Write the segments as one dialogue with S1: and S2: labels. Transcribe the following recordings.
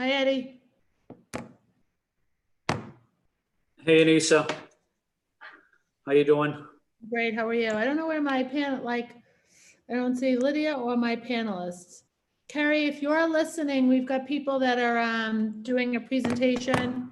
S1: Hi, Eddie.
S2: Hey, Anissa. How you doing?
S1: Great. How are you? I don't know where my I don't see Lydia or my panelists. Carrie, if you're listening, we've got people that are doing a presentation.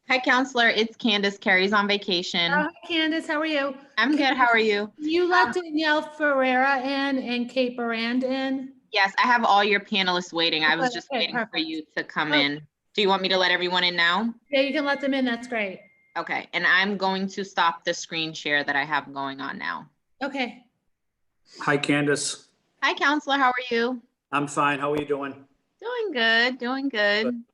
S3: Hi, Counselor. It's Candace. Carrie's on vacation.
S1: Oh, hi, Candace. How are you?
S3: I'm good. How are you?
S1: You let Danielle Ferreira in and Kate Barand in?
S3: Yes, I have all your panelists waiting. I was just
S1: Okay,
S3: waiting for
S1: perfect.
S3: you to come
S1: Oh.
S3: in. Do you want me to let everyone in now?
S1: Yeah, you can let them in. That's great.
S3: Okay, and I'm going to stop the screen share that I have going on now.
S1: Okay.
S2: Hi, Candace.
S3: Hi, Counselor. How are you?
S2: I'm fine. How are you doing?
S3: Doing good. Doing good.
S2: Good.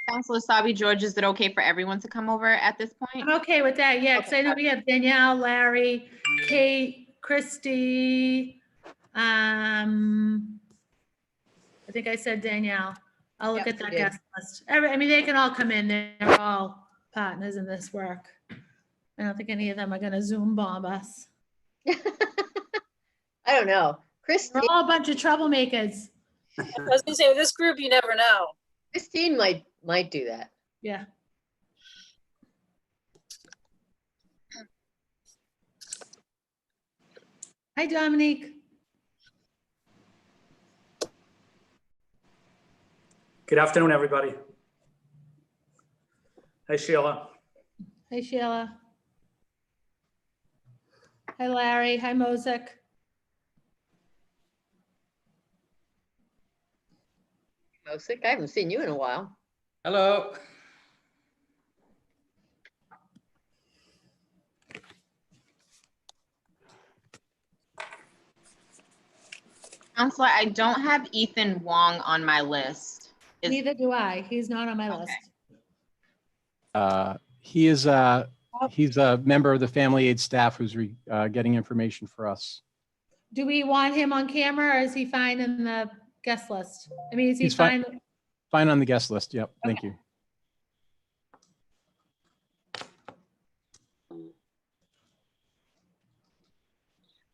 S3: Counselor Sabi George, is it okay for everyone to come over at this point?
S1: I'm okay with that. Yeah, because
S3: Okay,
S1: I know we have Danielle, Larry, Kate, Christy. I think I said Danielle. I'll look
S4: Yep,
S1: at that
S4: you did.
S1: guest list. I mean, they can all come in. They're all partners in this work. I don't think any of them are gonna Zoom bomb us.
S4: I don't know.
S1: We're
S4: Christine,
S1: all a bunch of troublemakers.
S5: I was gonna say, with this group, you never know.
S4: Christine might do that.
S1: Yeah. Hi, Dominique.
S2: Good afternoon, everybody. Hi, Sheila.
S1: Hi, Sheila. Hi, Larry. Hi, Mosick.
S4: Mosick, I haven't seen you in a while.
S6: Hello.
S3: Counselor, I don't have Ethan Wong on my list.
S1: Neither do I. He's not on my
S3: Okay.
S1: list.
S6: He's a member of the family aid staff who's getting information for us.
S1: Do we want him on camera or is he fine in the guest list? I mean, is he
S6: He's fine.
S1: fine?
S6: Fine on the guest list. Yep. Thank you.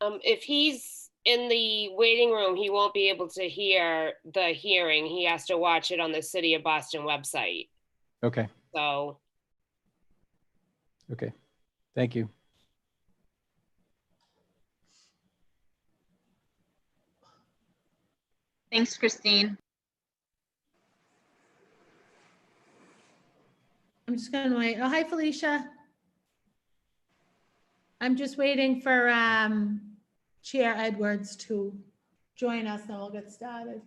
S5: If he's in the waiting room, he won't be able to hear the hearing. He has to watch it on the City of Boston website.
S6: Okay.
S5: So,
S6: Okay. Thank you.
S3: Thanks, Christine.
S1: I'm just gonna wait. Oh, hi, Felicia. I'm just waiting for Chair Edwards to join us, and we'll get started.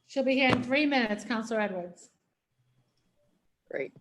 S1: She'll be here in 3 minutes, Counselor Edwards.
S4: Great.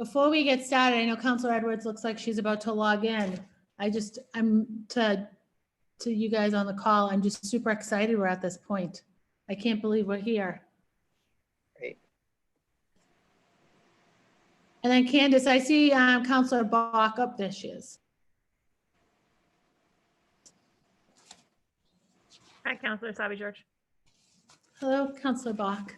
S1: Before we get started, I know Counselor Edwards looks like she's about to log in. I'm to you guys on the call, I'm just super excited we're at this point. I can't believe we're here.
S4: Great.
S1: And then Candace, I see Counselor Bach up, there she is.
S7: Hi, Counselor Sabi George.
S1: Hello, Counselor Bach.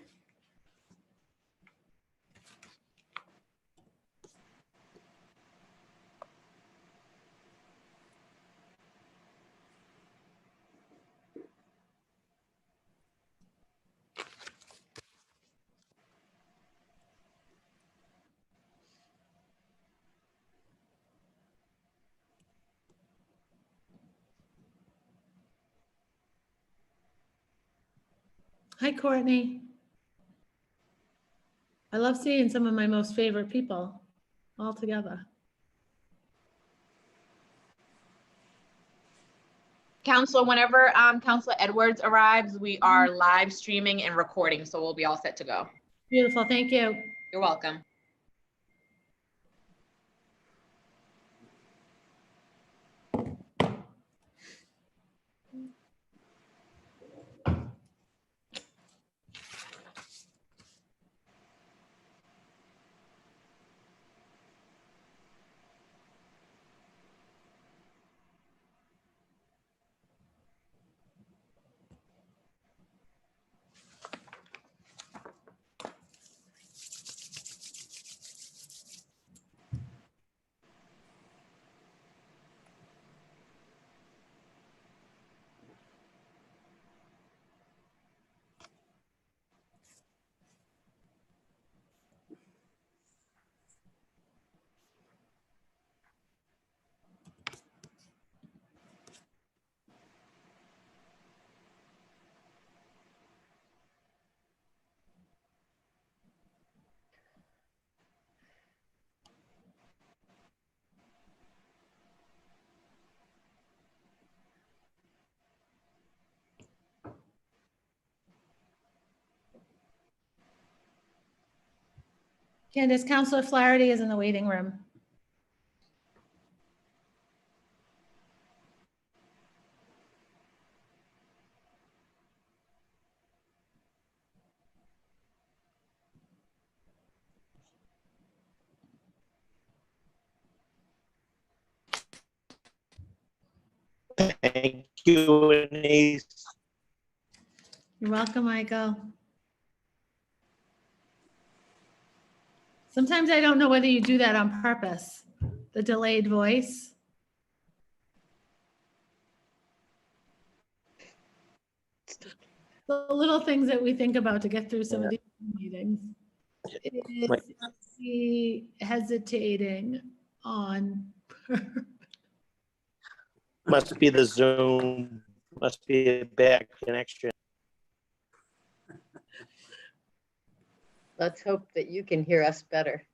S1: Hi, Courtney. I love seeing some of my most favorite people all together.
S3: Counselor, whenever Counselor Edwards arrives, we are live streaming and recording, so we'll be all set to go.
S1: Beautiful, thank you.
S3: You're welcome.
S1: Candace, Counselor Flaherty is in the waiting room.
S8: Thank you, Denise.
S1: You're welcome, Michael. Sometimes I don't know whether you do that on purpose, the delayed voice. The little things that we think about to get through some of these meetings. Is he hesitating on purpose?
S8: Must be the Zoom, must be a bad connection.
S4: Let's hope that you can hear us better.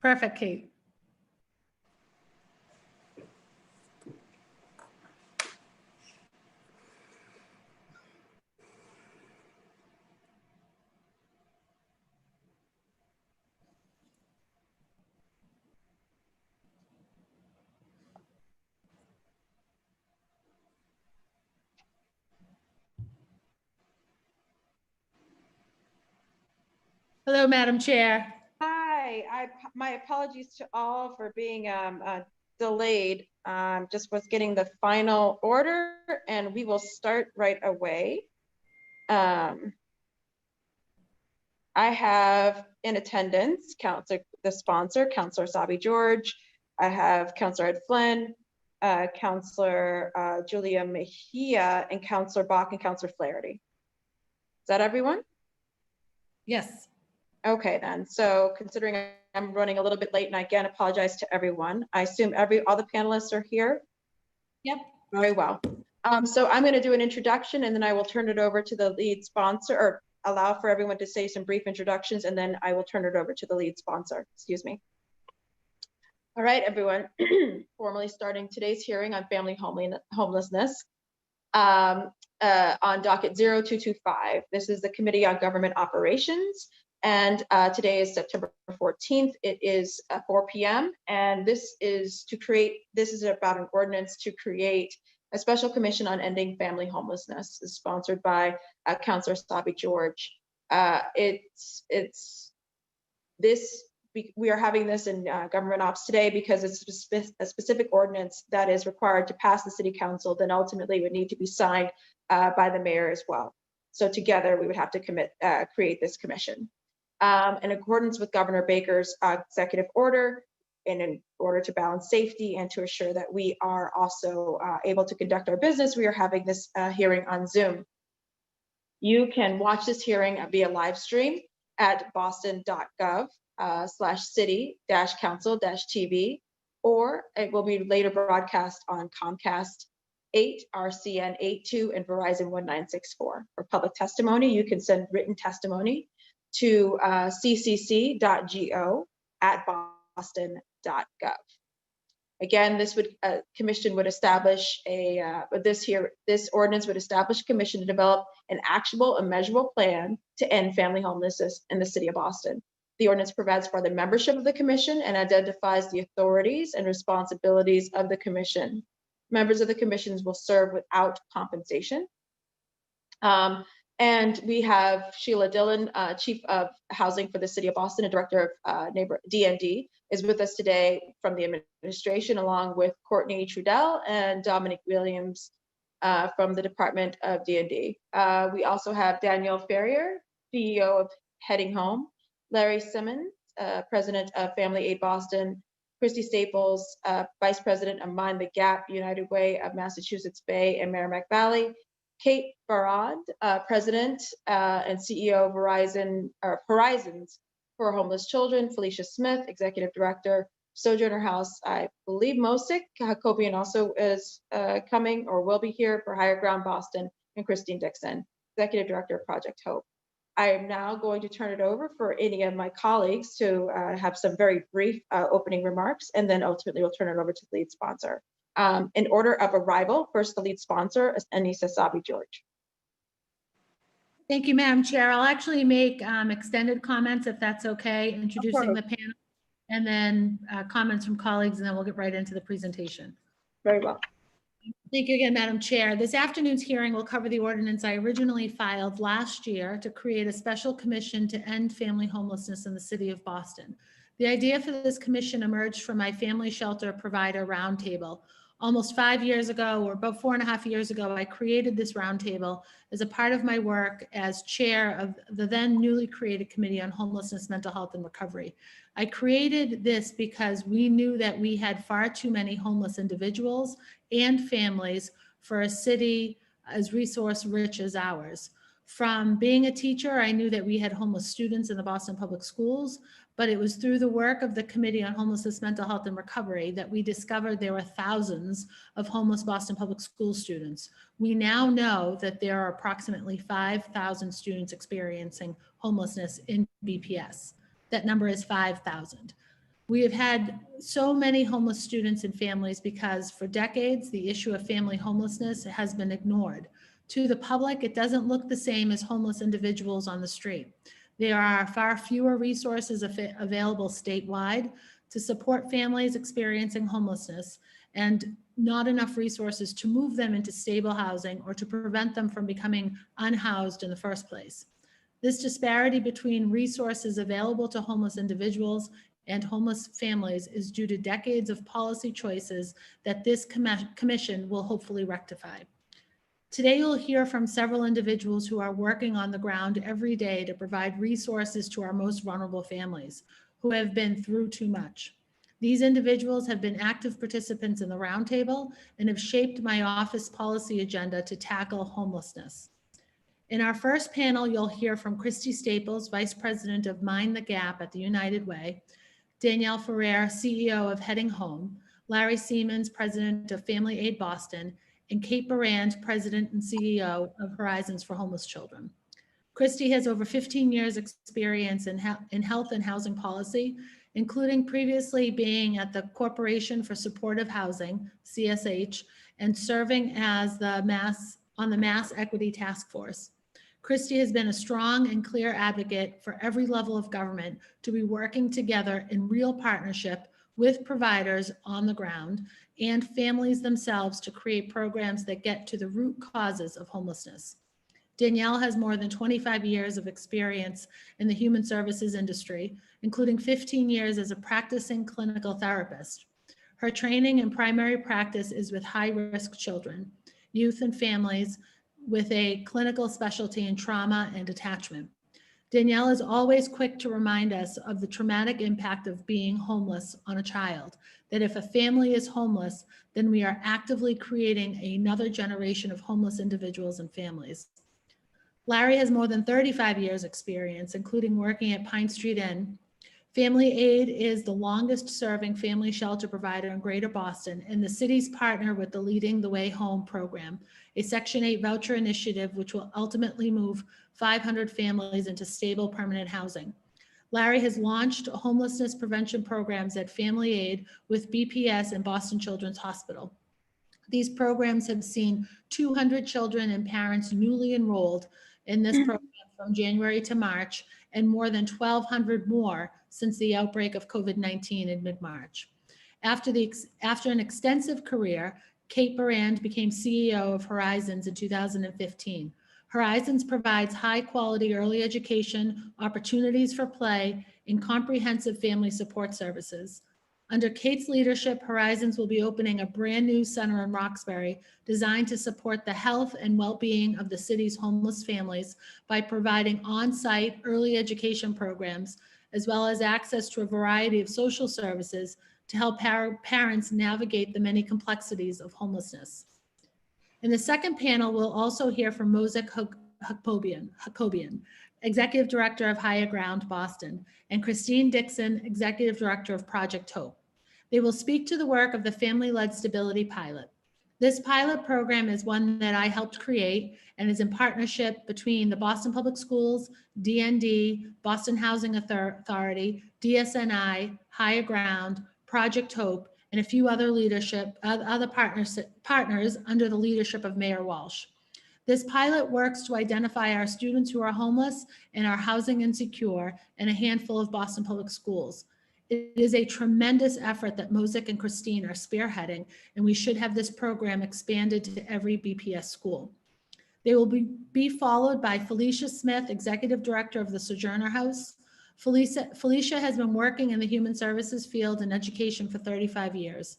S1: Perfect, Kate. Hello, Madam Chair.
S7: Hi, my apologies to all for being delayed. Just was getting the final order and we will start right away. I have in attendance the sponsor, Counselor Sabi George. I have Counselor Ed Flynn, Counselor Julia Mejia, and Counselor Bach and Counselor Flaherty. Is that everyone?
S1: Yes.
S7: Okay, then. So considering I'm running a little bit late and I again apologize to everyone. I assume all the panelists are here?
S1: Yep.
S7: Very well. So I'm going to do an introduction and then I will turn it over to the lead sponsor, or allow for everyone to say some brief introductions, and then I will turn it over to the lead sponsor. Excuse me. All right, everyone. Formally starting today's hearing on family homelessness. On docket 0225. This is the Committee on Government Operations. And today is September 14th. It is 4 p.m. And this is about an ordinance to create a special commission on ending family homelessness. It's sponsored by Councillor Sabi George. We are having this in government ops today because it's a specific ordinance that is required to pass the city council, then ultimately would need to be signed by the mayor as well. So together we would have to create this commission. In accordance with Governor Baker's executive order, and in order to balance safety and to assure that we are also able to conduct our business, we are having this hearing on Zoom. You can watch this hearing via live stream at boston.gov/city-council-TV, or it will be later broadcast on Comcast 8, RCN 82, and Verizon 1964. For public testimony, you can send written testimony to ccc.go@boston.gov. Again, this commission would establish this ordinance would establish a commission to develop an actionable and measurable plan to end family homelessness in the city of Boston. The ordinance provides for the membership of the commission and identifies the authorities and responsibilities of the commission. Members of the commissions will serve without compensation. And we have Sheila Dillon, Chief of Housing for the City of Boston and Director of DND, is with us today from the administration, along with Courtney Trudell and Dominic Williams from the Department of DND. We also have Danielle Ferrier, CEO of Heading Home, Larry Simmons, President of Family Aid Boston, Christy Staples, Vice President of Mind the Gap United Way of Massachusetts Bay and Merrimack Valley, Kate Barad, President and CEO of Horizons for Homeless Children, Felicia Smith, Executive Director, Sojourner House, I believe Mosick, Jacobian also is coming or will be here for Higher Ground Boston, and Christine Dixon, Executive Director of Project Hope. I am now going to turn it over for any of my colleagues to have some very brief opening remarks, and then ultimately we'll turn it over to the lead sponsor. In order of arrival, first the lead sponsor is Anissa Sabi George.
S1: Thank you, Madam Chair. I'll actually make extended comments if that's okay, introducing the panel, and then comments from colleagues, and then we'll get right into the presentation.
S7: Very well.
S1: Thank you again, Madam Chair. This afternoon's hearing will cover the ordinance I originally filed last year to create a special commission to end family homelessness in the city of Boston. The idea for this commission emerged from my family shelter provider roundtable. Almost 5 years ago, or about 4.5 years ago, I created this roundtable as a part of my work as chair of the then newly created Committee on Homelessness, Mental Health, and Recovery. I created this because we knew that we had far too many homeless individuals and families for a city as resource rich as ours. From being a teacher, I knew that we had homeless students in the Boston Public Schools, but it was through the work of the Committee on Homelessness, Mental Health, and Recovery that we discovered there were thousands of homeless Boston Public School students. We now know that there are approximately 5,000 students experiencing homelessness in BPS. That number is 5,000. We have had so many homeless students and families because for decades, the issue of family homelessness has been ignored. To the public, it doesn't look the same as homeless individuals on the street. There are far fewer resources available statewide to support families experiencing homelessness, and not enough resources to move them into stable housing or to prevent them from becoming unhoused in the first place. This disparity between resources available to homeless individuals and homeless families is due to decades of policy choices that this commission will hopefully rectify. Today, you'll hear from several individuals who are working on the ground every day to provide resources to our most vulnerable families who have been through too much. These individuals have been active participants in the roundtable and have shaped my office policy agenda to tackle homelessness. In our first panel, you'll hear from Christy Staples, Vice President of Mind the Gap at the United Way, Danielle Ferrer, CEO of Heading Home, Larry Siemens, President of Family Aid Boston, and Kate Barand, President and CEO of Horizons for Homeless Children. Christy has over 15 years experience in health and housing policy, including previously being at the Corporation for Supportive Housing, CSH, and serving as on the Mass Equity Task Force. Christie has been a strong and clear advocate for every level of government to be working together in real partnership with providers on the ground and families themselves to create programs that get to the root causes of homelessness. Danielle has more than 25 years of experience in the human services industry, including 15 years as a practicing clinical therapist. Her training and primary practice is with high-risk children, youth, and families with a clinical specialty in trauma and attachment. Danielle is always quick to remind us of the traumatic impact of being homeless on a child, that if a family is homeless, then we are actively creating another generation of homeless individuals and families. Larry has more than 35 years experience, including working at Pine Street Inn. Family Aid is the longest serving family shelter provider in Greater Boston and the city's partner with the Leading the Way Home program, a Section 8 voucher initiative which will ultimately move 500 families into stable permanent housing. Larry has launched homelessness prevention programs at Family Aid with BPS and Boston Children's Hospital. These programs have seen 200 children and parents newly enrolled in this program from January to March, and more than 1,200 more since the outbreak of COVID-19 in mid-March. After an extensive career, Kate Barand became CEO of Horizons in 2015. Horizons provides high-quality early education, opportunities for play, and comprehensive family support services. Under Kate's leadership, Horizons will be opening a brand new center in Roxbury designed to support the health and well-being of the city's homeless families by providing on-site early education programs, as well as access to a variety of social services to help parents navigate the many complexities of homelessness. In the second panel, we'll also hear from Mosek Hakobian, Executive Director of Higher Ground Boston, and Christine Dixon, Executive Director of Project Hope. They will speak to the work of the Family-Led Stability Pilot. This pilot program is one that I helped create and is in partnership between the Boston Public Schools, DND, Boston Housing Authority, DSNI, Higher Ground, Project Hope, and a few other partners under the leadership of Mayor Walsh. This pilot works to identify our students who are homeless and are housing insecure in a handful of Boston Public Schools. It is a tremendous effort that Mosek and Christine are spearheading, and we should have this program expanded to every BPS school. They will be followed by Felicia Smith, Executive Director of the Sojourner House. Felicia has been working in the human services field and education for 35 years.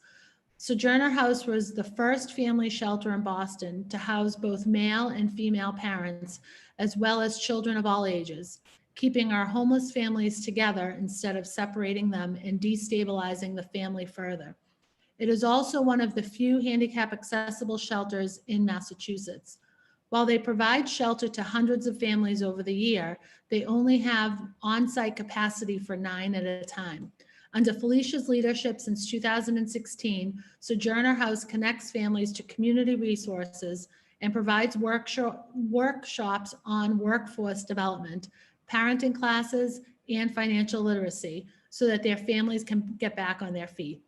S1: Sojourner House was the first family shelter in Boston to house both male and female parents, as well as children of all ages, keeping our homeless families together instead of separating them and destabilizing the family further. It is also one of the few handicap accessible shelters in Massachusetts. While they provide shelter to hundreds of families over the year, they only have on-site capacity for 9 at a time. Under Felicia's leadership since 2016, Sojourner House connects families to community resources and provides workshops on workforce development, parenting classes, and financial literacy so that their families can get back on their feet.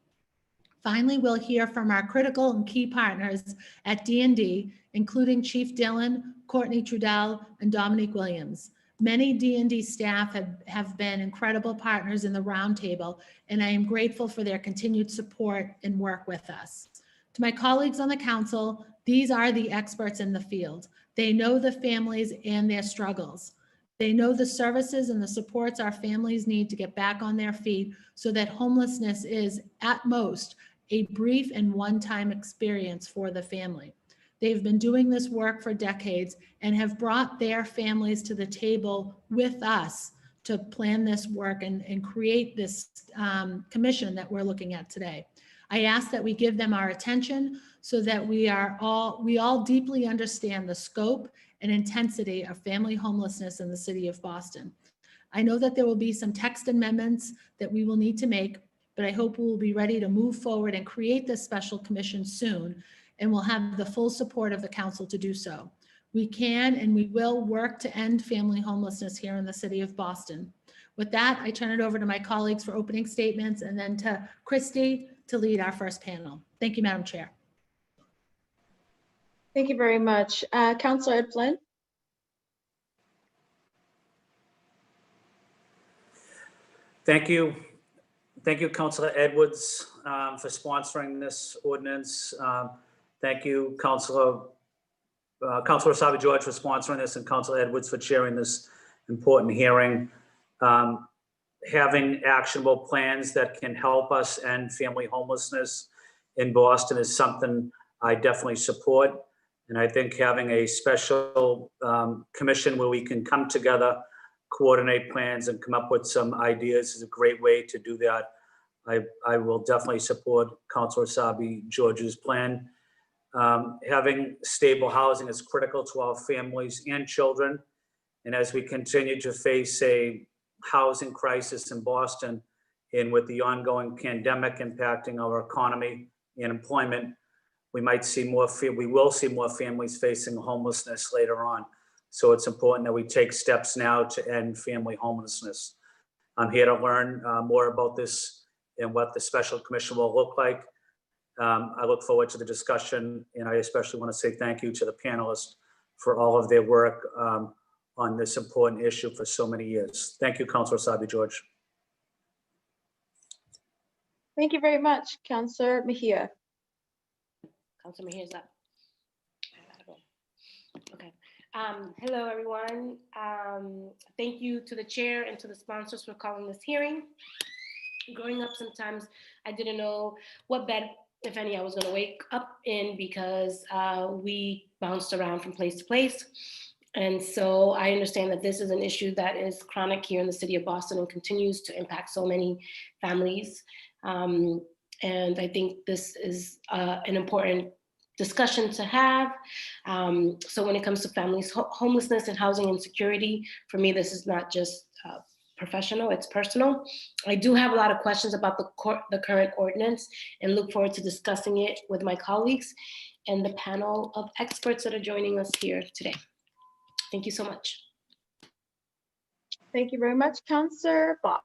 S1: Finally, we'll hear from our critical and key partners at D&D, including Chief Dillon, Courtney Trudell, and Dominique Williams. Many D&D staff have been incredible partners in the roundtable, and I am grateful for their continued support and work with us. To my colleagues on the council, these are the experts in the field. They know the families and their struggles. They know the services and the supports our families need to get back on their feet so that homelessness is, at most, a brief and one-time experience for the family. They've been doing this work for decades and have brought their families to the table with us to plan this work and create this commission that we're looking at today. I ask that we give them our attention so that we all deeply understand the scope and intensity of family homelessness in the city of Boston. I know that there will be some text amendments that we will need to make, but I hope we will be ready to move forward and create this special commission soon, and we'll have the full support of the council to do so. We can and we will work to end family homelessness here in the city of Boston. With that, I turn it over to my colleagues for opening statements and then to Christy to lead our first panel. Thank you, Madam Chair.
S7: Thank you very much. Councilor Ed Flynn.
S2: Thank you. Thank you, Councilor Edwards, for sponsoring this ordinance. Thank you, Councilor Asabi George for sponsoring this, and Councilor Edwards for chairing this important hearing. Having actionable plans that can help us end family homelessness in Boston is something I definitely support. And I think having a special commission where we can come together, coordinate plans, and come up with some ideas is a great way to do that. I will definitely support Councilor Asabi George's plan. Having stable housing is critical to our families and children. And as we continue to face a housing crisis in Boston, and with the ongoing pandemic impacting our economy and employment, we will see more families facing homelessness later on. So it's important that we take steps now to end family homelessness. I'm here to learn more about this and what the special commission will look like. I look forward to the discussion, and I especially want to say thank you to the panelists for all of their work on this important issue for so many years. Thank you, Councilor Asabi George.
S7: Thank you very much, Councillor Mejia.
S5: Councilor Mejia's up. Okay. Hello, everyone. Thank you to the chair and to the sponsors for calling this hearing. Growing up, sometimes I didn't know what bed, if any, I was going to wake up in, because we bounced around from place to place. And so I understand that this is an issue that is chronic here in the city of Boston and continues to impact so many families. And I think this is an important discussion to have. So when it comes to families, homelessness and housing insecurity, for me, this is not just professional, it's personal. I do have a lot of questions about the current ordinance and look forward to discussing it with my colleagues and the panel of experts that are joining us here today. Thank you so much.
S7: Thank you very much, Councillor Bach.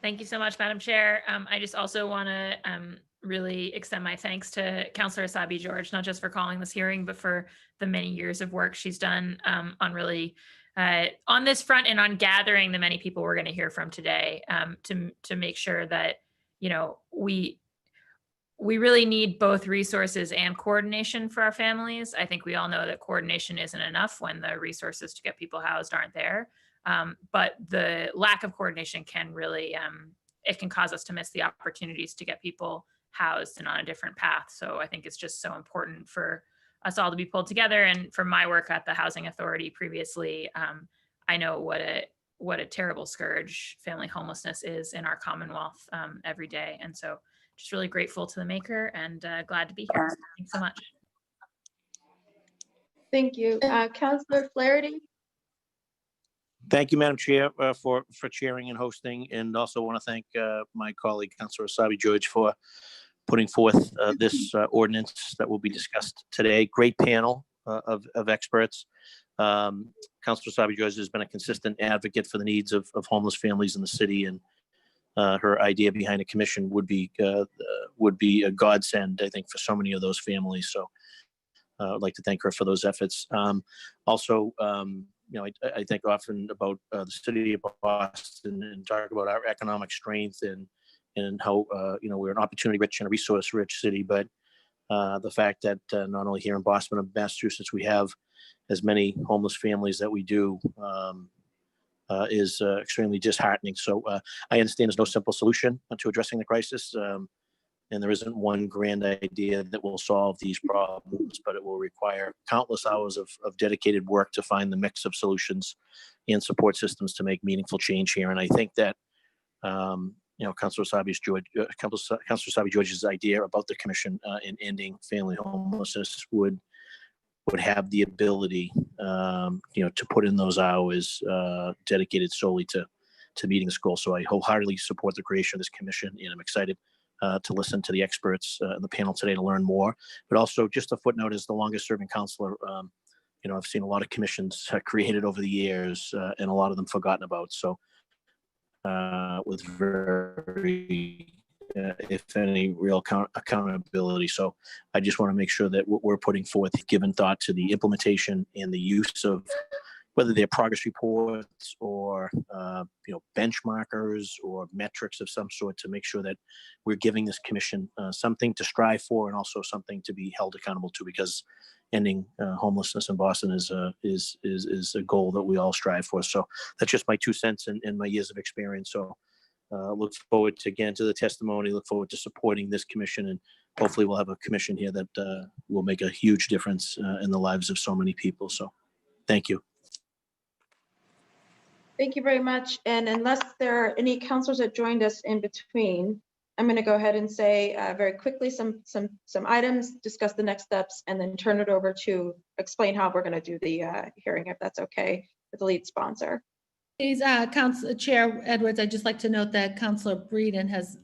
S9: Thank you so much, Madam Chair. I just also want to really extend my thanks to Councilor Asabi George, not just for calling this hearing, but for the many years of work she's done on really on this front and on gathering the many people we're going to hear from today to make sure that, you know, we really need both resources and coordination for our families. I think we all know that coordination isn't enough when the resources to get people housed aren't there. But the lack of coordination can really, it can cause us to miss the opportunities to get people housed and on a different path. So I think it's just so important for us all to be pulled together. And from my work at the Housing Authority previously, I know what a terrible scourge family homelessness is in our Commonwealth every day. And so just really grateful to the maker and glad to be here. Thanks so much.
S7: Thank you. Councillor Flaherty.
S8: Thank you, Madam Chair, for chairing and hosting, and also want to thank my colleague, Councilor Asabi George, for putting forth this ordinance that will be discussed today. Great panel of experts. Councilor Asabi George has been a consistent advocate for the needs of homeless families in the city, and her idea behind a commission would be a godsend, I think, for so many of those families. So I'd like to thank her for those efforts. Also, you know, I think often about the city of Boston and talk about our economic strength and how, you know, we're an opportunity-rich and a resource-rich city. But the fact that not only here in Boston and Massachusetts, we have as many homeless families that we do is extremely disheartening. So I understand there's no simple solution to addressing the crisis. And there isn't one grand idea that will solve these problems, but it will require countless hours of dedicated work to find the mix of solutions and support systems to make meaningful change here. And I think that, you know, Councilor Asabi George's idea about the commission in ending family homelessness would have the ability, you know, to put in those hours dedicated solely to meeting this goal. So I wholeheartedly support the creation of this commission, and I'm excited to listen to the experts in the panel today to learn more. But also, just a footnote, as the longest serving counselor, you know, I've seen a lot of commissions created over the years and a lot of them forgotten about. So with very, if any, real accountability. So I just want to make sure that what we're putting forth, given thought to the implementation and the use of whether they're progress reports or benchmarkers or metrics of some sort, to make sure that we're giving this commission something to strive for and also something to be held accountable to, because ending homelessness in Boston is a goal that we all strive for. So that's just my 2 cents in my years of experience. So look forward to the testimony, look forward to supporting this commission, and hopefully we'll have a commission here that will make a huge difference in the lives of so many people. So thank you.
S7: Thank you very much. And unless there are any counselors that joined us in between, I'm going to go ahead and say very quickly some items, discuss the next steps, and then turn it over to explain how we're going to do the hearing, if that's okay, with the lead sponsor.
S1: Please, Chair Edwards, I'd just like to note that Councilor Breeden has.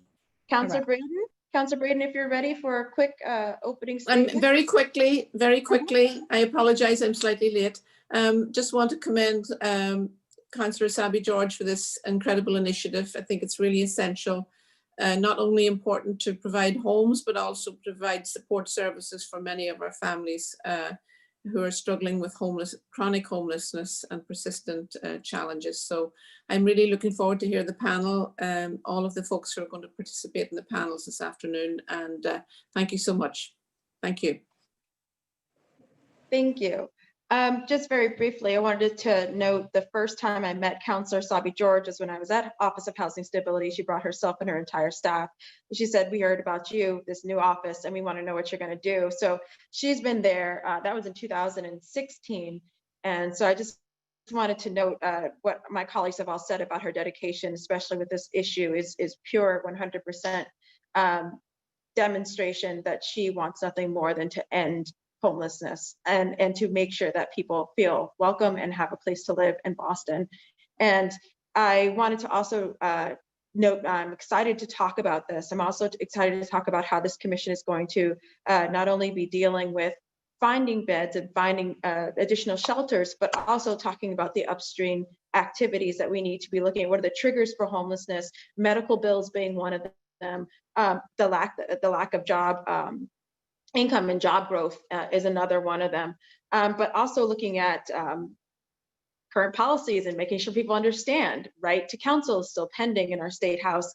S7: Councilor Breeden, if you're ready for a quick opening statement.
S10: And very quickly, I apologize, I'm slightly late. Just want to commend Councillor Asabi George for this incredible initiative. I think it's really essential, not only important to provide homes, but also provide support services for many of our families who are struggling with chronic homelessness and persistent challenges. So I'm really looking forward to hear the panel, all of the folks who are going to participate in the panels this afternoon. And thank you so much. Thank you.
S7: Thank you. Just very briefly, I wanted to note the first time I met Councillor Asabi George was when I was at Office of Housing Stability. She brought herself and her entire staff. She said, "We heard about you, this new office, and we want to know what you're going to do." So she's been there. That was in 2016. And so I just wanted to note what my colleagues have all said about her dedication, especially with this issue, is pure 100% demonstration that she wants nothing more than to end homelessness and to make sure that people feel welcome and have a place to live in Boston. And I wanted to also note, I'm excited to talk about this. I'm also excited to talk about how this commission is going to not only be dealing with finding beds and finding additional shelters, but also talking about the upstream activities that we need to be looking at. What are the triggers for homelessness? Medical bills being one of them. The lack of job income and job growth is another one of them, but also looking at current policies and making sure people understand. Right to counsel is still pending in our state house.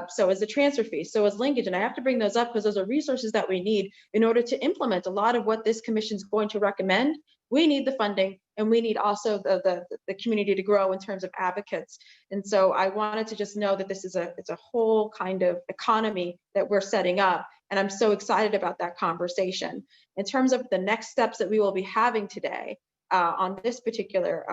S7: So is the transfer fee, so is linkage. And I have to bring those up because those are resources that we need in order to implement a lot of what this commission is going to recommend. We need the funding, and we need also the community to grow in terms of advocates. And so I wanted to just know that this is it's a whole kind of economy that we're setting up. And I'm so excited about that conversation. In terms of the next steps that we will be having today on this particular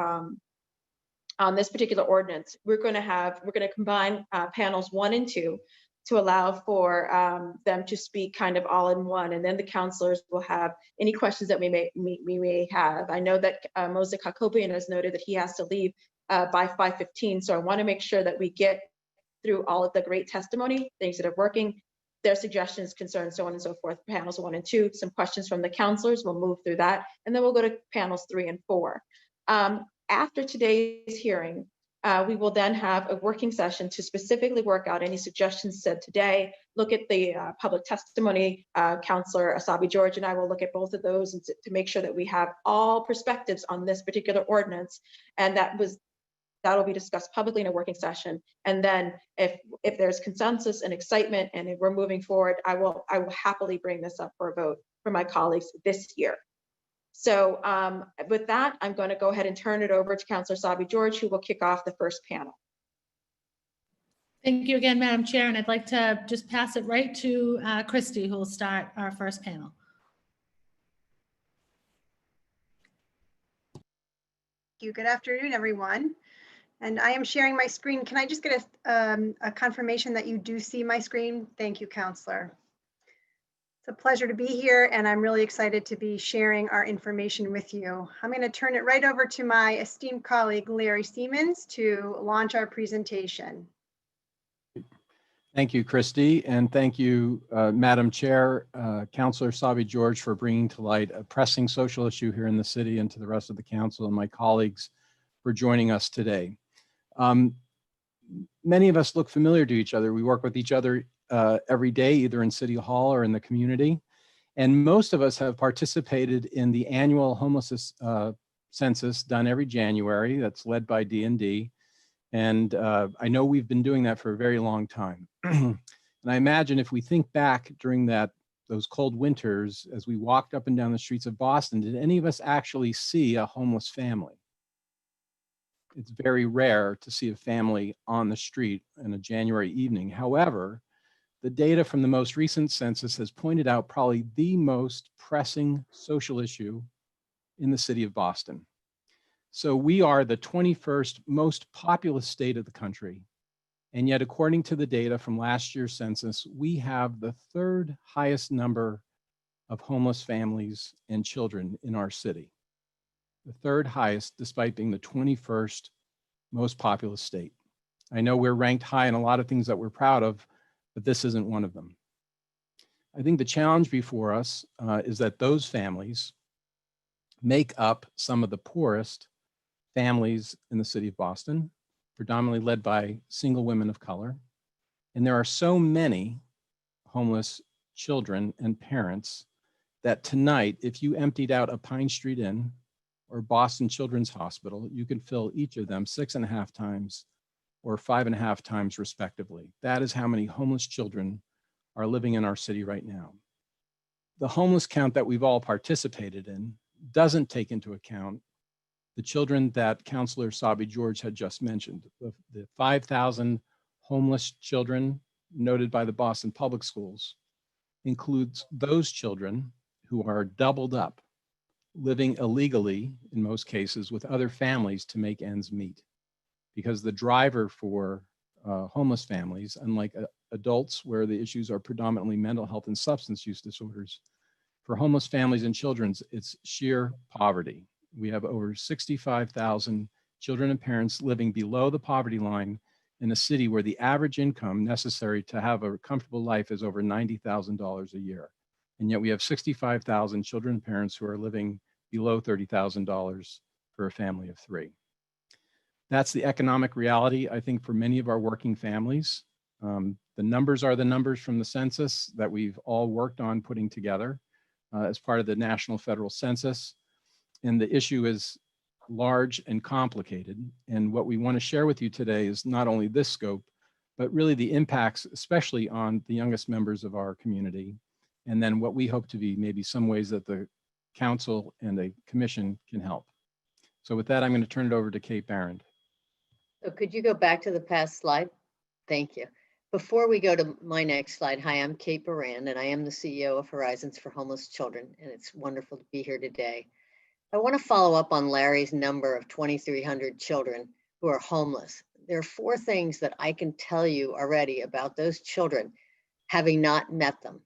S7: ordinance, we're going to combine panels 1 and 2 to allow for them to speak kind of all in one, and then the counselors will have any questions that we may have. I know that Moses Hakobian has noted that he has to leave by 5:15, so I want to make sure that we get through all of the great testimony, things that are working, their suggestions, concerns, so on and so forth. Panels 1 and 2, some questions from the counselors, we'll move through that, and then we'll go to panels 3 and 4. After today's hearing, we will then have a working session to specifically work out any suggestions said today, look at the public testimony. Councillor Asabi George and I will look at both of those and to make sure that we have all perspectives on this particular ordinance, and that'll be discussed publicly in a working session. And then if there's consensus and excitement and if we're moving forward, I will happily bring this up for a vote for my colleagues this year. So with that, I'm going to go ahead and turn it over to Councillor Asabi George, who will kick off the first panel.
S1: Thank you again, Madam Chair, and I'd like to just pass it right to Christy, who will start our first panel.
S11: Thank you. Good afternoon, everyone. And I am sharing my screen. Can I just get a confirmation that you do see my screen? Thank you, Counselor. It's a pleasure to be here, and I'm really excited to be sharing our information with you. I'm going to turn it right over to my esteemed colleague, Larry Siemens, to launch our presentation.
S6: Thank you, Christy, and thank you, Madam Chair, Councillor Asabi George, for bringing to light a pressing social issue here in the city, and to the rest of the council and my colleagues for joining us today. Many of us look familiar to each other. We work with each other every day, either in City Hall or in the community. And most of us have participated in the annual homelessness census done every January that's led by D&D. And I know we've been doing that for a very long time. And I imagine if we think back during those cold winters, as we walked up and down the streets of Boston, did any of us actually see a homeless family? It's very rare to see a family on the street in a January evening. However, the data from the most recent census has pointed out probably the most pressing social issue in the city of Boston. So we are the 21st most populous state of the country. And yet, according to the data from last year's census, we have the third highest number of homeless families and children in our city. The third highest, despite being the 21st most populous state. I know we're ranked high in a lot of things that we're proud of, but this isn't one of them. I think the challenge before us is that those families make up some of the poorest families in the city of Boston, predominantly led by single women of color. And there are so many homeless children and parents that tonight, if you emptied out a Pine Street Inn or Boston Children's Hospital, you can fill each of them 6.5 times or 5.5 times respectively. That is how many homeless children are living in our city right now. The homeless count that we've all participated in doesn't take into account the children that Councilor Sabi George had just mentioned. The 5,000 homeless children noted by the Boston Public Schools includes those children who are doubled up, living illegally in most cases with other families to make ends meet. Because the driver for homeless families, unlike adults where the issues are predominantly mental health and substance use disorders, for homeless families and children, it's sheer poverty. We have over 65,000 children and parents living below the poverty line in a city where the average income necessary to have a comfortable life is over $90,000 a year. And yet we have 65,000 children and parents who are living below $30,000 for a family of 3. That's the economic reality, I think, for many of our working families. The numbers are the numbers from the census that we've all worked on putting together as part of the National Federal Census. And the issue is large and complicated. And what we want to share with you today is not only this scope, but really the impacts, especially on the youngest members of our community. And then what we hope to be maybe some ways that the council and the commission can help. So with that, I'm going to turn it over to Kate Barron.
S4: So could you go back to the past slide? Thank you. Before we go to my next slide, hi, I'm Kate Barron, and I am the CEO of Horizons for Homeless Children, and it's wonderful to be here today. I want to follow up on Larry's number of 2,300 children who are homeless. There are 4 things that I can tell you already about those children, having not met them.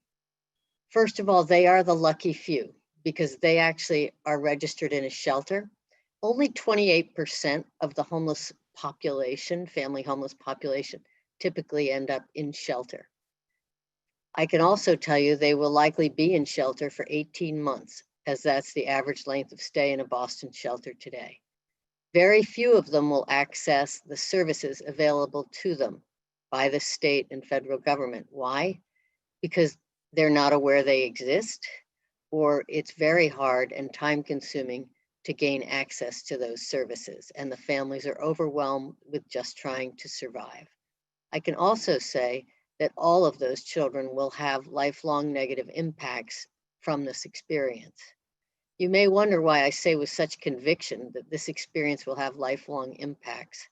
S4: First of all, they are the lucky few because they actually are registered in a shelter. Only 28% of the homeless population, family homeless population, typically end up in shelter. I can also tell you they will likely be in shelter for 18 months, as that's the average length of stay in a Boston shelter today. Very few of them will access the services available to them by the state and federal government. Why? Because they're not aware they exist, or it's very hard and time-consuming to gain access to those services, and the families are overwhelmed with just trying to survive. I can also say that all of those children will have lifelong negative impacts from this experience. You may wonder why I say with such conviction that this experience will have lifelong impacts,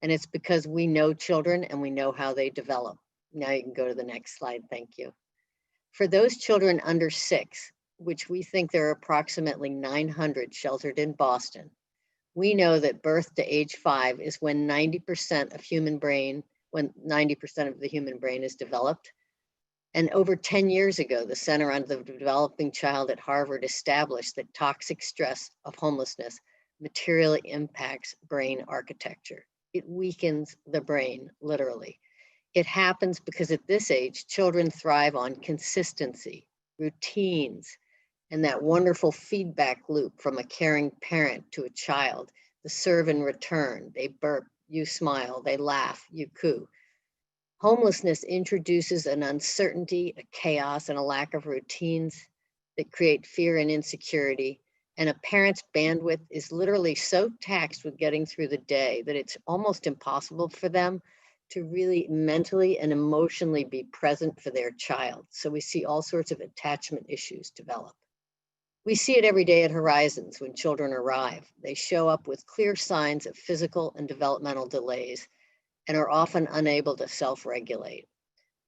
S4: and it's because we know children and we know how they develop. Now you can go to the next slide, thank you. For those children under 6, which we think there are approximately 900 sheltered in Boston, we know that birth to age 5 is when 90% of the human brain is developed. And over 10 years ago, the Center on the Developing Child at Harvard established that toxic stress of homelessness materially impacts brain architecture. It weakens the brain, literally. It happens because at this age, children thrive on consistency, routines, and that wonderful feedback loop from a caring parent to a child, the serve and return. They burp, you smile, they laugh, you coo. Homelessness introduces an uncertainty, a chaos, and a lack of routines that create fear and insecurity And a parent's bandwidth is literally so taxed with getting through the day that it's almost impossible for them to really mentally and emotionally be present for their child. So we see all sorts of attachment issues develop. We see it every day at Horizons when children arrive. They show up with clear signs of physical and developmental delays and are often unable to self-regulate.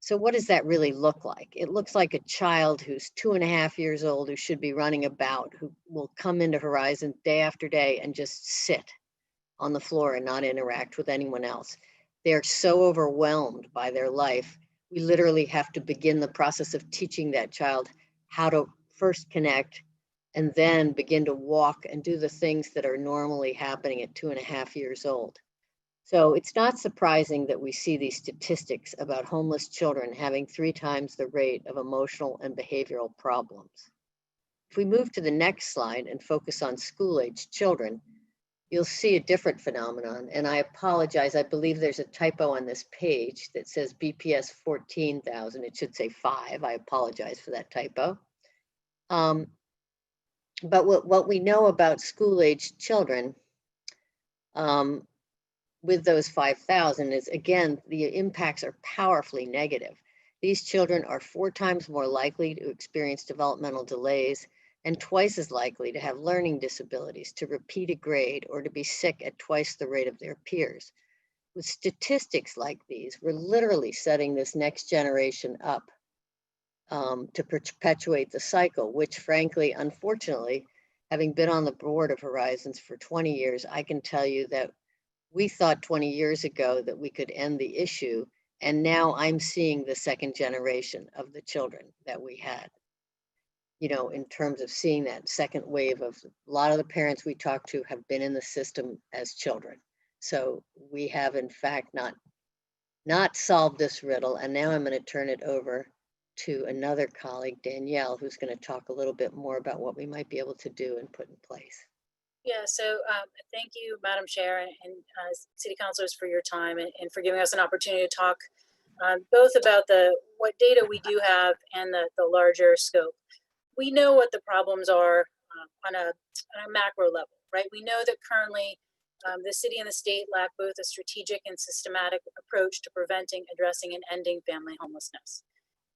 S4: So what does that really look like? It looks like a child who's 2.5 years old, who should be running about, who will come into Horizon day after day and just sit on the floor and not interact with anyone else. They're so overwhelmed by their life. We literally have to begin the process of teaching that child how to first connect and then begin to walk and do the things that are normally happening at 2.5 years old. So it's not surprising that we see these statistics about homeless children having 3 times the rate of emotional and behavioral problems. If we move to the next slide and focus on school-aged children, you'll see a different phenomenon. And I apologize, I believe there's a typo on this page that says BPS 14,000. It should say 5. I apologize for that typo. But what we know about school-aged children with those 5,000 is, again, the impacts are powerfully negative. These children are 4 times more likely to experience developmental delays and twice as likely to have learning disabilities, to repeat a grade, or to be sick at twice the rate of their peers. With statistics like these, we're literally setting this next generation up to perpetuate the cycle, which frankly, unfortunately, having been on the board of Horizons for 20 years, I can tell you that we thought 20 years ago that we could end the issue. And now I'm seeing the second generation of the children that we had, you know, in terms of seeing that second wave of a lot of the parents we talked to have been in the system as children. So we have in fact not solved this riddle. And now I'm going to turn it over to another colleague, Danielle, who's going to talk a little bit more about what we might be able to do and put in place.
S12: Yeah, so thank you, Madam Chair, and City Councilors for your time and for giving us an opportunity to talk both about what data we do have and the larger scope. We know what the problems are on a macro level, right? We know that currently the city and the state lack both a strategic and systematic approach to preventing, addressing, and ending family homelessness.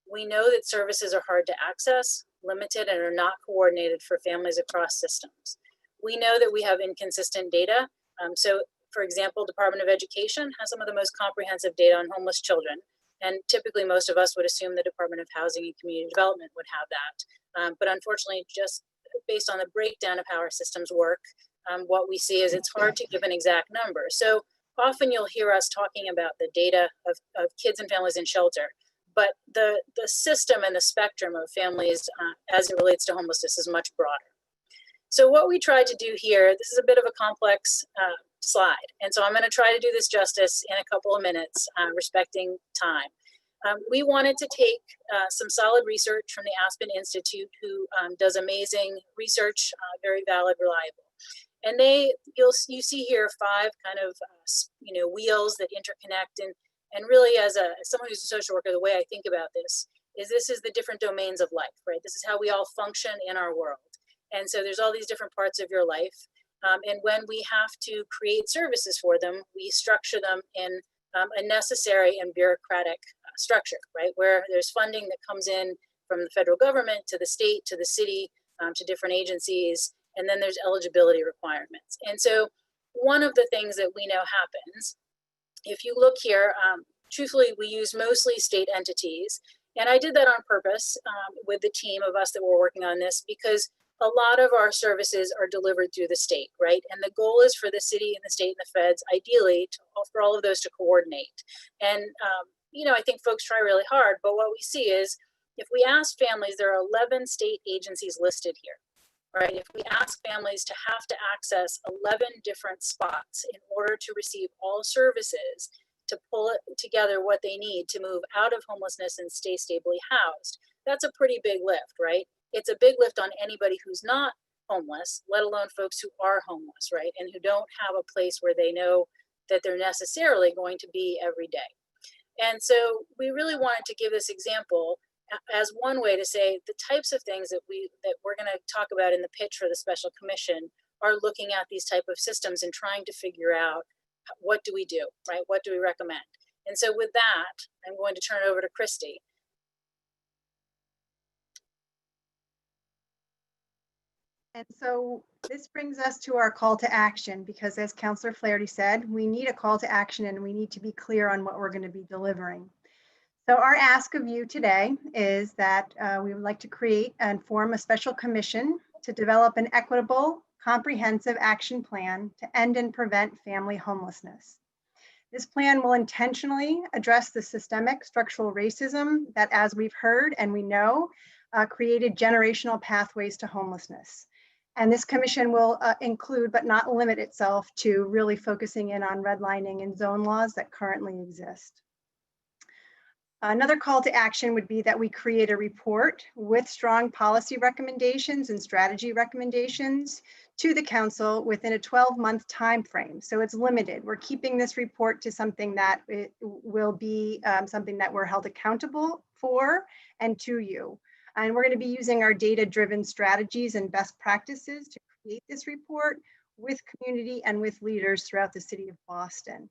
S12: We know that services are hard to access, limited, and are not coordinated for families across systems. We know that we have inconsistent data. So for example, Department of Education has some of the most comprehensive data on homeless children. And typically most of us would assume the Department of Housing and Community Development would have that. But unfortunately, just based on the breakdown of how our systems work, what we see is it's hard to give an exact number. So often you'll hear us talking about the data of kids and families in shelter, but the system and the spectrum of families as it relates to homelessness is much broader. So what we tried to do here, this is a bit of a complex slide. And so I'm going to try to do this justice in a couple of minutes, respecting time. We wanted to take some solid research from the Aspen Institute, who does amazing research, very valid, reliable. And you see here 5 kind of wheels that interconnect. And really, as someone who's a social worker, the way I think about this is the different domains of life, right? This is how we all function in our world. And so there's all these different parts of your life. And when we have to create services for them, we structure them in a necessary and bureaucratic structure, right? Where there's funding that comes in from the federal government to the state, to the city, to different agencies, and then there's eligibility requirements. And so one of the things that we know happens, if you look here, truthfully, we use mostly state entities. And I did that on purpose with the team of us that were working on this, because a lot of our services are delivered through the state, right? And the goal is for the city and the state and the feds, ideally, for all of those to coordinate. And, I think folks try really hard, but what we see is if we ask families, there are 11 state agencies listed here, right? If we ask families to have to access 11 different spots in order to receive all services, to pull it together what they need to move out of homelessness and stay stably housed, that's a pretty big lift, right? It's a big lift on anybody who's not homeless, let alone folks who are homeless, right? And who don't have a place where they know that they're necessarily going to be every day. And so we really wanted to give this example as one way to say the types of things that we're going to talk about in the pitch for the special commission are looking at these type of systems and trying to figure out what do we do, right? What do we recommend? And so with that, I'm going to turn it over to Christy.
S11: And so this brings us to our call to action, because as Councillor Flaherty said, we need a call to action and we need to be clear on what we're going to be delivering. So our ask of you today is that we would like to create and form a special commission to develop an equitable, comprehensive action plan to end and prevent family homelessness. This plan will intentionally address the systemic structural racism that, as we've heard and we know, created generational pathways to homelessness. And this commission will include, but not limit itself to, really focusing in on redlining and zone laws that currently exist. Another call to action would be that we create a report with strong policy recommendations and strategy recommendations to the council within a 12-month time frame. So it's limited. We're keeping this report to something that it will be something that we're held accountable for and to you. And we're going to be using our data-driven strategies and best practices to create this report with community and with leaders throughout the city of Boston.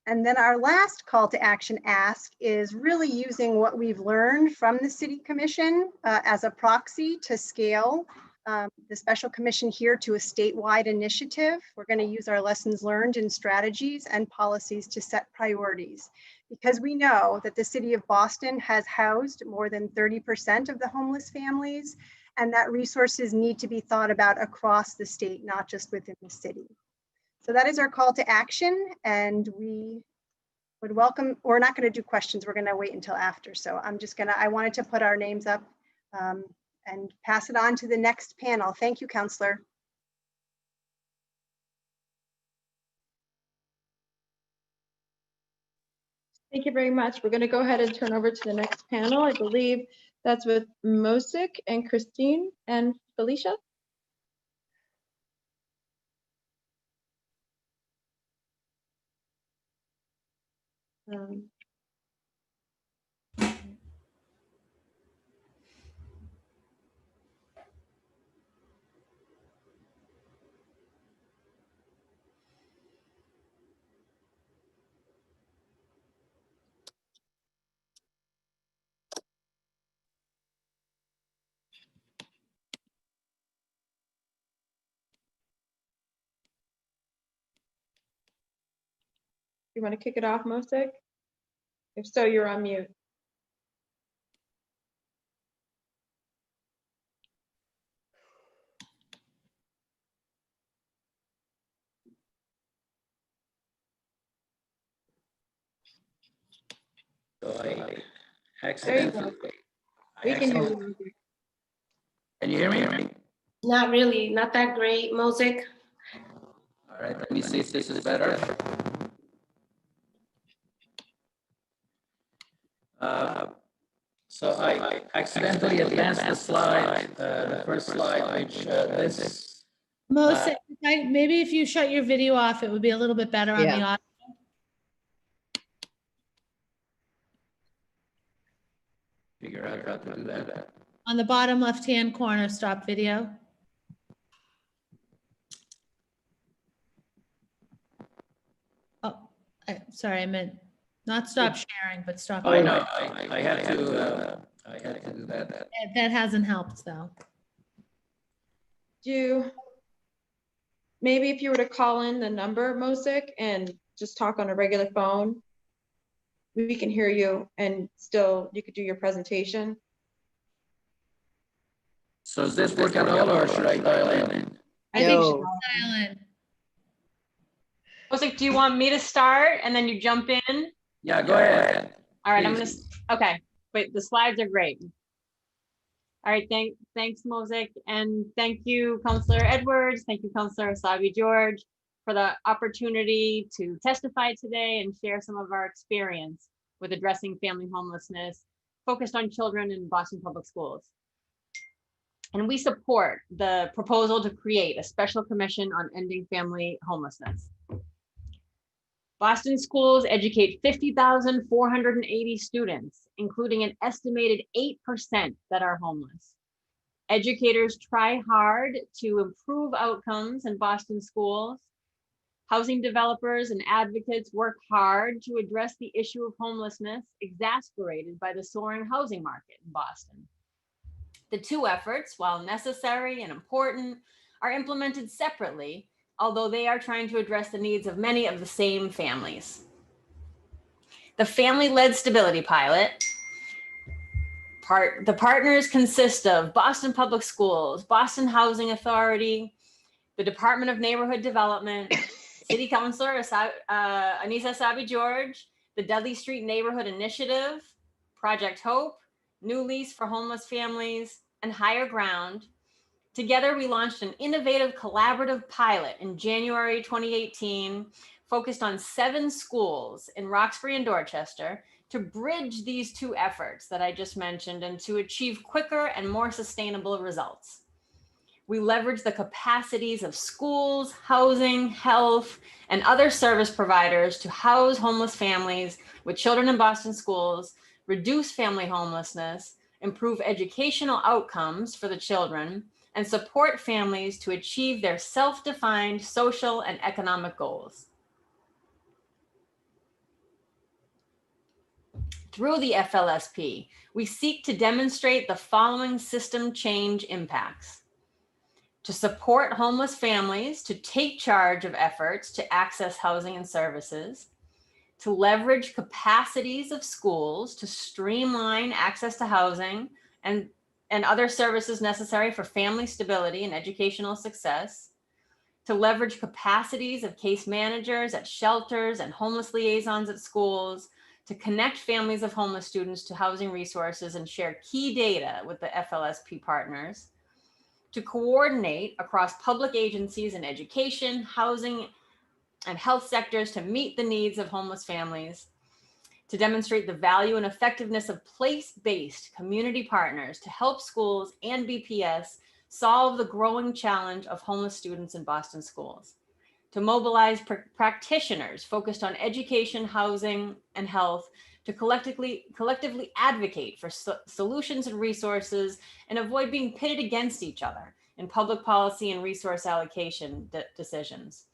S11: And then our last call to action ask is really using what we've learned from the City Commission as a proxy to scale the special commission here to a statewide initiative. We're going to use our lessons learned in strategies and policies to set priorities, because we know that the city of Boston has housed more than 30% of the homeless families, and that resources need to be thought about across the state, not just within the city. So that is our call to action, and we would welcome, we're not going to do questions, we're going to wait until after. So I wanted to put our names up and pass it on to the next panel. Thank you, Councillor.
S7: Thank you very much. We're going to go ahead and turn over to the next panel. I believe that's with Mosik and Christine and Felicia. You want to kick it off, Mosik? If so, you're on mute.
S13: So I
S7: There you
S13: accidentally.
S7: go. We can hear you.
S13: Can you hear me?
S5: Not really, not that great, Mosik.
S13: All right, let me see if this is better. So I accidentally advanced the slide, the first slide, which this.
S1: Mosik, maybe if you shut your video off, it would be a little bit better on the
S4: Yeah.
S1: audio.
S13: Figure out how to do that.
S1: On the bottom left-hand corner, stop video. Oh, sorry, I meant not stop sharing, but stop.
S13: I know, I had to do that.
S1: That hasn't helped though.
S7: Maybe if you were to call in the number, Mosik, and just talk on a regular phone, we can hear you and still you could do your presentation.
S13: So is this work at all, or should I dial in?
S7: I think
S4: No.
S1: Dial in.
S3: Mosik, do you want me to start and then you jump in?
S13: Yeah, go ahead.
S3: All right,
S13: Please.
S3: okay, wait, the slides are great. All right, thanks, Mosik, and thank you, Councillor Edwards. Thank you, Councillor Asabi George, for the opportunity to testify today and share some of our experience with addressing family homelessness focused on children in Boston Public Schools. And we support the proposal to create a special commission on ending family homelessness. Boston schools educate 50,480 students, including an estimated 8% that are homeless. Educators try hard to improve outcomes in Boston schools. Housing developers and advocates work hard to address the issue of homelessness, exacerbated by the soaring housing market in Boston. The two efforts, while necessary and important, are implemented separately, although they are trying to address the needs of many of the same families. The family-led stability pilot, the partners consist of Boston Public Schools, Boston Housing Authority, the Department of Neighborhood Development, City Councilor Anissa Sabi-George, the Dudley Street Neighborhood Initiative, Project Hope, New Lease for Homeless Families, and Higher Ground. Together, we launched an innovative collaborative pilot in January 2018, focused on 7 schools in Roxbury and Dorchester to bridge these two efforts that I just mentioned and to achieve quicker and more sustainable results. We leverage the capacities of schools, housing, health, and other service providers to house homeless families with children in Boston schools, reduce family homelessness, improve educational outcomes for the children, and support families to achieve their self-defined social and economic goals. Through the FLSP, we seek to demonstrate the following system change impacts: to support homeless families to take charge of efforts to access housing and services, to leverage capacities of schools to streamline access to housing and other services necessary for family stability and educational success, to leverage capacities of case managers at shelters and homeless liaisons at schools, to connect families of homeless students to housing resources and share key data with the FLSP partners, to coordinate across public agencies in education, housing, and health sectors to meet the needs of homeless families, to demonstrate the value and effectiveness of place-based community partners to help schools and BPS solve the growing challenge of homeless students in Boston schools, to mobilize practitioners focused on education, housing, and health to collectively advocate for solutions and resources and avoid being pitted against each other in public policy and resource allocation decisions.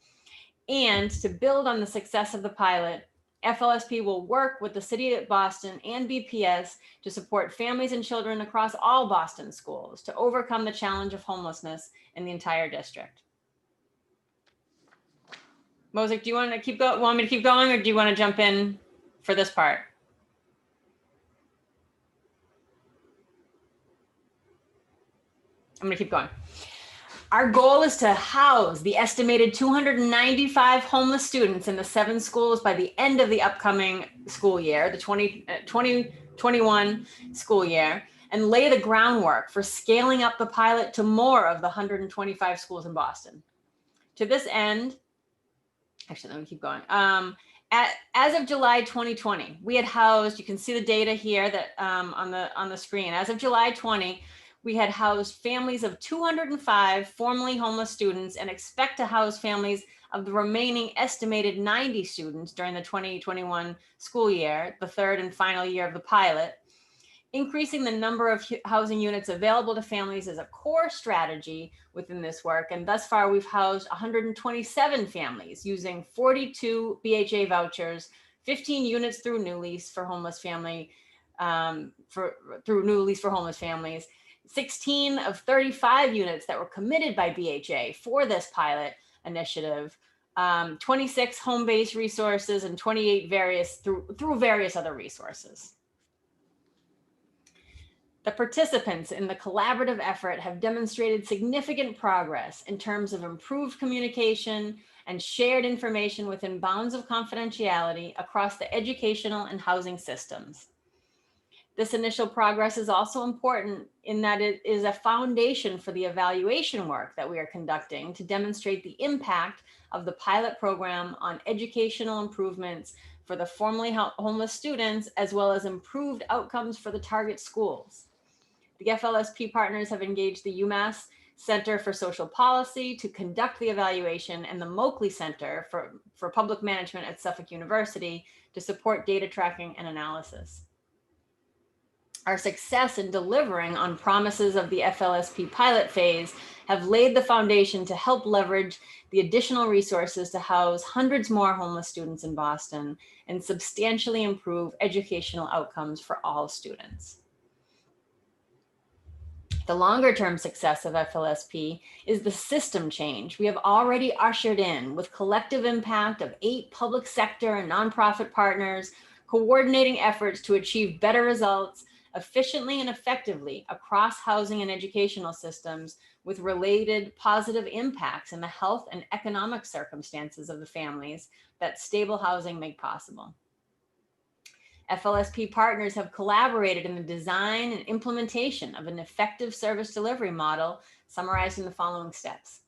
S3: And to build on the success of the pilot, FLSP will work with the City of Boston and BPS to support families and children across all Boston schools to overcome the challenge of homelessness in the entire district. Mosik, do you want me to keep going, or do you want to jump in for this part? I'm going to keep going. Our goal is to house the estimated 295 homeless students in the 7 schools by the end of the upcoming school year, the 2021 school year, and lay the groundwork for scaling up the pilot to more of the 125 schools in Boston. To this end, actually, let me keep going. As of July 2020, we had housed, you can see the data here that on the screen. As of July 20, we had housed families of 205 formerly homeless students and expect to house families of the remaining estimated 90 students during the 2021 school year, the 3rd and final year of the pilot. Increasing the number of housing units available to families is a core strategy within this work. And thus far, we've housed 127 families using 42 BHA vouchers, 15 units through New Lease for homeless family, through New Lease for homeless families, 16 of 35 units that were committed by BHA for this pilot initiative, 26 home-based resources, and 28 through various other resources. The participants in the collaborative effort have demonstrated significant progress in terms of improved communication and shared information within bounds of confidentiality across the educational and housing systems. This initial progress is also important in that it is a foundation for the evaluation work that we are conducting to demonstrate the impact of the pilot program on educational improvements for the formerly homeless students, as well as improved outcomes for the target schools. The FLSP partners have engaged the UMass Center for Social Policy to conduct the evaluation, and the Moakley Center for Public Management at Suffolk University to support data tracking and analysis. Our success in delivering on promises of the FLSP pilot phase have laid the foundation to help leverage the additional resources to house hundreds more homeless students in Boston and substantially improve educational outcomes for all students. The longer-term success of FLSP is the system change we have already ushered in with collective impact of 8 public sector and nonprofit partners, coordinating efforts to achieve better results efficiently and effectively across housing and educational systems with related positive impacts in the health and economic circumstances of the families that stable housing make possible. FLSP partners have collaborated in the design and implementation of an effective service delivery model summarized in the following steps.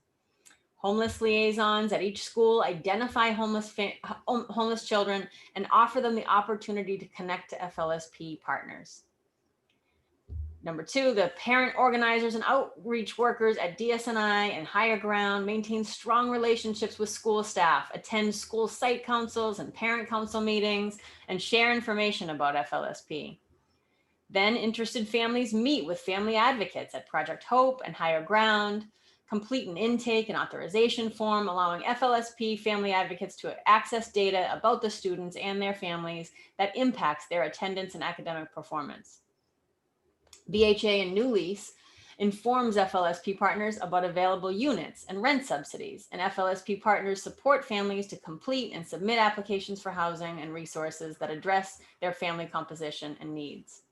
S3: Homeless liaisons at each school identify homeless children and offer them the opportunity to connect to FLSP partners. Number 2, the parent organizers and outreach workers at DSNI and Higher Ground maintain strong relationships with school staff, attend school site councils and parent council meetings, and share information about FLSP. Then interested families meet with family advocates at Project Hope and Higher Ground, complete an intake and authorization form, allowing FLSP family advocates to access data about the students and their families that impacts their attendance and academic performance. BHA and New Lease informs FLSP partners about available units and rent subsidies, and FLSP partners support families to complete and submit applications for housing and resources that address their family composition and needs.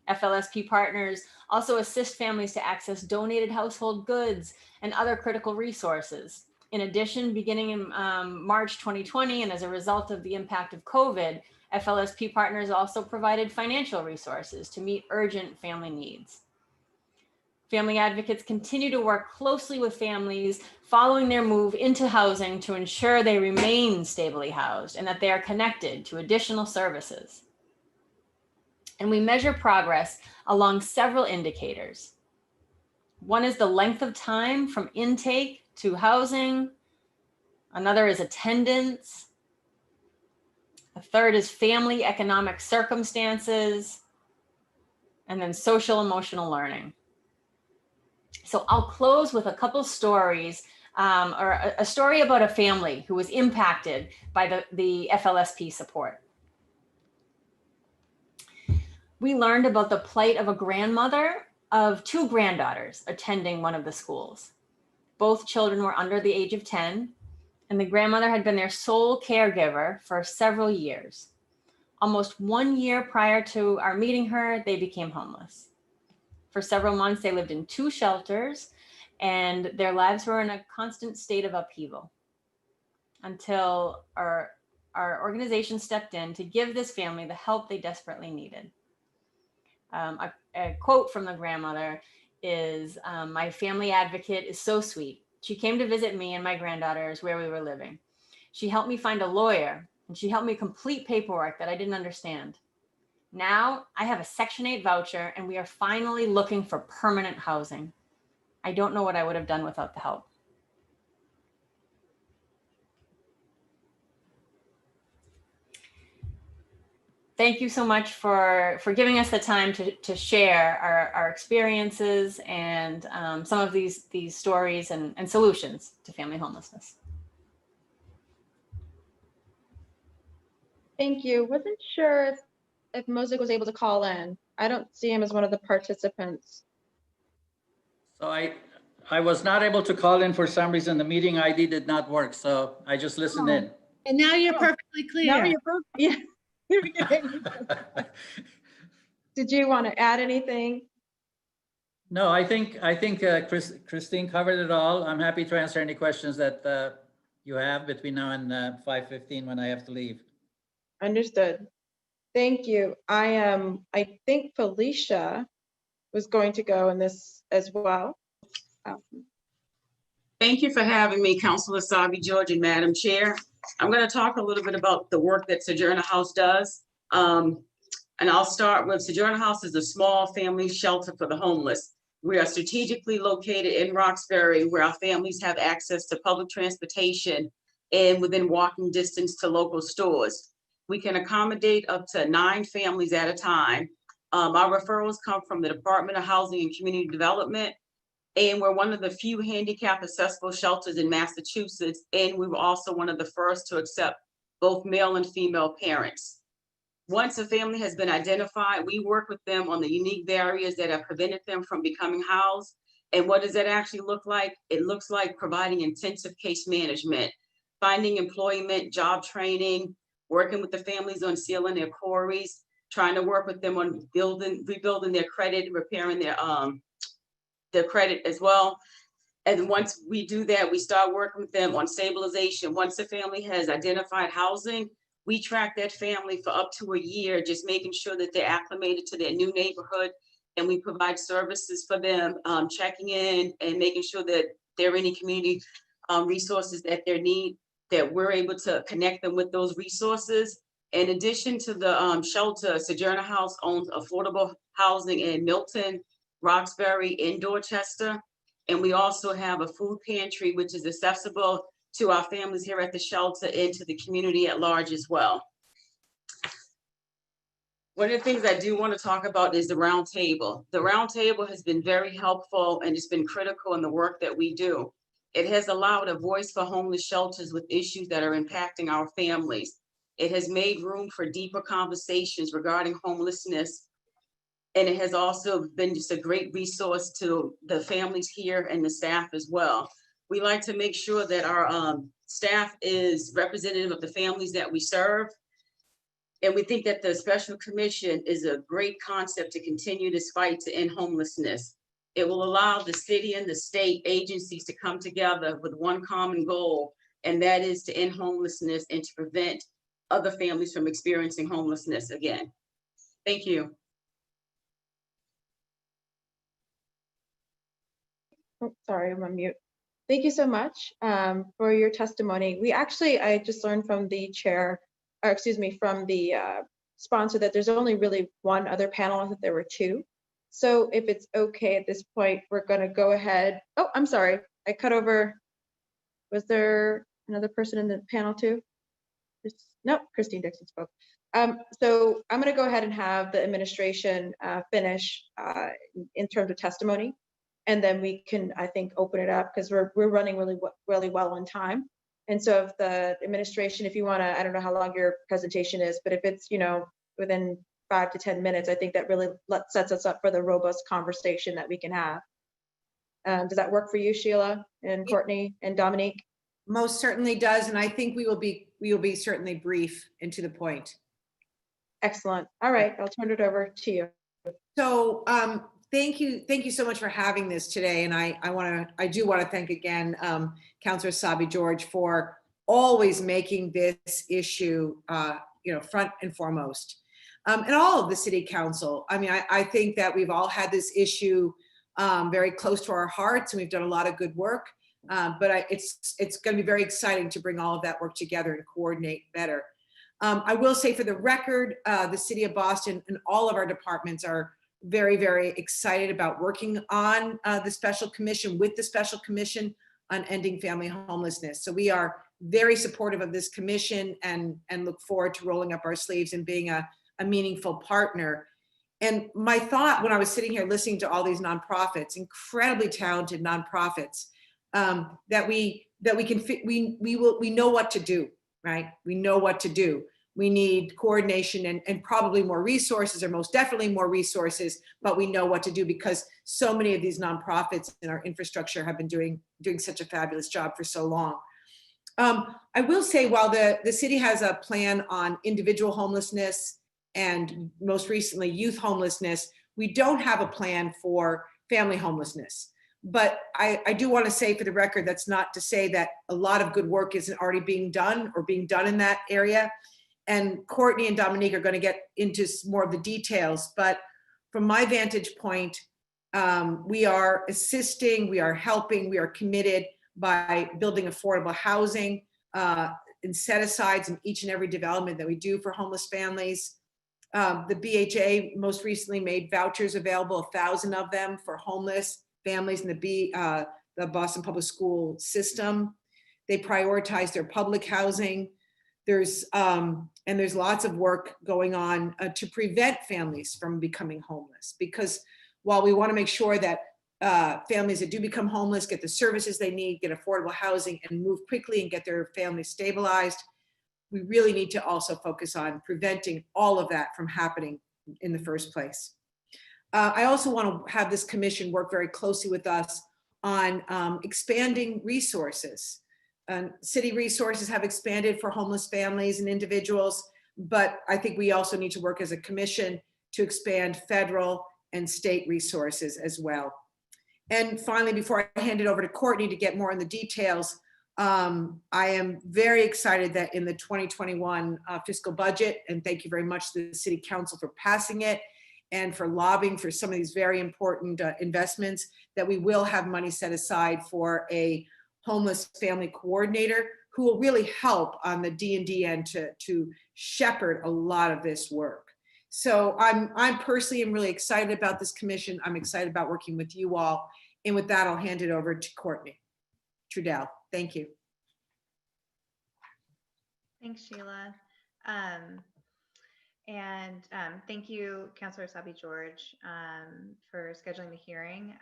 S3: FLSP partners also assist families to access donated household goods and other critical resources. In addition, beginning in March 2020, and as a result of the impact of COVID, FLSP partners also provided financial resources to meet urgent family needs. Family advocates continue to work closely with families following their move into housing to ensure they remain stably housed and that they are connected to additional services. And we measure progress along several indicators. One is the length of time from intake to housing. Another is attendance. A third is family economic circumstances, and then social emotional learning. So I'll close with a couple stories, or a story about a family who was impacted by the FLSP support. We learned about the plight of a grandmother of 2 granddaughters attending one of the schools. Both children were under the age of 10. And the grandmother had been their sole caregiver for several years. Almost 1 year prior to our meeting her, they became homeless. For several months, they lived in 2 shelters, and their lives were in a constant state of upheaval until our organization stepped in to give this family the help they desperately needed. A quote from the grandmother is, "My family advocate is so sweet. She came to visit me and my granddaughters where we were living. She helped me find a lawyer, and she helped me complete paperwork that I didn't understand. Now I have a Section 8 voucher, and we are finally looking for permanent housing. I don't know what I would have done without the help." Thank you so much for giving us the time to share our experiences and some of these stories and solutions to family homelessness.
S7: Thank you. Wasn't sure if Mosaic was able to call in. I don't see him as one of the participants.
S13: So I was not able to call in for some reason. The meeting ID did not work, so I just listened in.
S1: And now you're perfectly clear.
S7: Now you're perfect. Yeah. Did you want to add anything?
S13: No, I think Christine covered it all. I'm happy to answer any questions that you have between now and 5:15 when I have to leave.
S7: Understood. Thank you. I think Felicia was going to go in this as well.
S14: Thank you for having me, Councilor Sabi George and Madam Chair. I'm going to talk a little bit about the work that Sojourner House does. And I'll start with Sojourner House is a small family shelter for the homeless. We are strategically located in Roxbury, where our families have access to public transportation and within walking distance to local stores. We can accommodate up to 9 families at a time. Our referrals come from the Department of Housing and Community Development, and we're one of the few handicap accessible shelters in Massachusetts, and we were also one of the first to accept both male and female parents. Once a family has been identified, we work with them on the unique barriers that have prevented them from becoming housed. And what does that actually look like? It looks like providing intensive case management, finding employment, job training, working with the families on sealing their quarries, trying to work with them on rebuilding their credit, repairing their credit as well. And once we do that, we start working with them on stabilization. Once the family has identified housing, we track that family for up to a year, just making sure that they're acclimated to their new neighborhood. And we provide services for them, checking in and making sure that there are any community resources that they need, that we're able to connect them with those resources. In addition to the shelter, Sojourner House owns affordable housing in Milton, Roxbury, and Dorchester. And we also have a food pantry, which is accessible to our families here at the shelter and to the community at large as well. One of the things I do want to talk about is the round table. The round table has been very helpful and it's been critical in the work that we do. It has allowed a voice for homeless shelters with issues that are impacting our families. It has made room for deeper conversations regarding homelessness. And it has also been just a great resource to the families here and the staff as well. We like to make sure that our staff is representative of the families that we serve. And we think that the special commission is a great concept to continue this fight to end homelessness. It will allow the city and the state agencies to come together with one common goal, and that is to end homelessness and to prevent other families from experiencing homelessness again. Thank you.
S7: Oh, sorry, I'm on mute. Thank you so much for your testimony. I just learned from the chair, or excuse me, from the sponsor that there's only really one other panel, that there were 2. So if it's okay at this point, we're going to go ahead. Oh, I'm sorry. I cut over. Was there another person in the panel too? Nope, Christine Dixon spoke. So I'm going to go ahead and have the administration finish in terms of testimony. And then we can, I think, open it up because we're running really well on time. And so if the administration, if you want to, I don't know how long your presentation is, but if it's, within 5 to 10 minutes, I think that really sets us up for the robust conversation that we can have. Does that work for you, Sheila and Courtney and Dominique?
S15: Most certainly does. And I think we will be certainly brief and to the point.
S7: Excellent. All right, I'll turn it over to you.
S15: So thank you so much for having this today. And I do want to thank again Councilor Sabi George for always making this issue front and foremost. And all of the city council. I mean, I think that we've all had this issue very close to our hearts, and we've done a lot of good work. But it's going to be very exciting to bring all of that work together and coordinate better. I will say, for the record, the city of Boston and all of our departments are very, very excited about working on the special commission, with the special commission on ending family homelessness. So we are very supportive of this commission and look forward to rolling up our sleeves and being a meaningful partner. And my thought when I was sitting here listening to all these nonprofits, incredibly talented nonprofits, that we know what to do, right? We know what to do. We need coordination and probably more resources, or most definitely more resources, but we know what to do because so many of these nonprofits in our infrastructure have been doing such a fabulous job for so long. I will say, while the city has a plan on individual homelessness and most recently youth homelessness, we don't have a plan for family homelessness. But I do want to say, for the record, that's not to say that a lot of good work isn't already being done or being done in that area. And Courtney and Dominique are going to get into more of the details. But from my vantage point, we are assisting, we are helping, we are committed by building affordable housing and set-asides in each and every development that we do for homeless families. The BHA most recently made vouchers available, 1,000 of them for homeless families in the Boston Public School system. They prioritize their public housing. There's lots of work going on to prevent families from becoming homeless, because while we want to make sure that families that do become homeless get the services they need, get affordable housing, and move quickly and get their families stabilized, we really need to also focus on preventing all of that from happening in the first place. I also want to have this commission work very closely with us on expanding resources. City resources have expanded for homeless families and individuals, but I think we also need to work as a commission to expand federal and state resources as well. And finally, before I hand it over to Courtney to get more in the details, I am very excited that in the 2021 fiscal budget, and thank you very much to the City Council for passing it and for lobbying for some of these very important investments, that we will have money set aside for a homeless family coordinator who will really help on the D&D end to shepherd a lot of this work. So I'm personally am really excited about this commission. I'm excited about working with you all. And with that, I'll hand it over to Courtney Trudell. Thank you.
S16: Thanks, Sheila. Thank you, Councilor Sabi George, for scheduling the hearing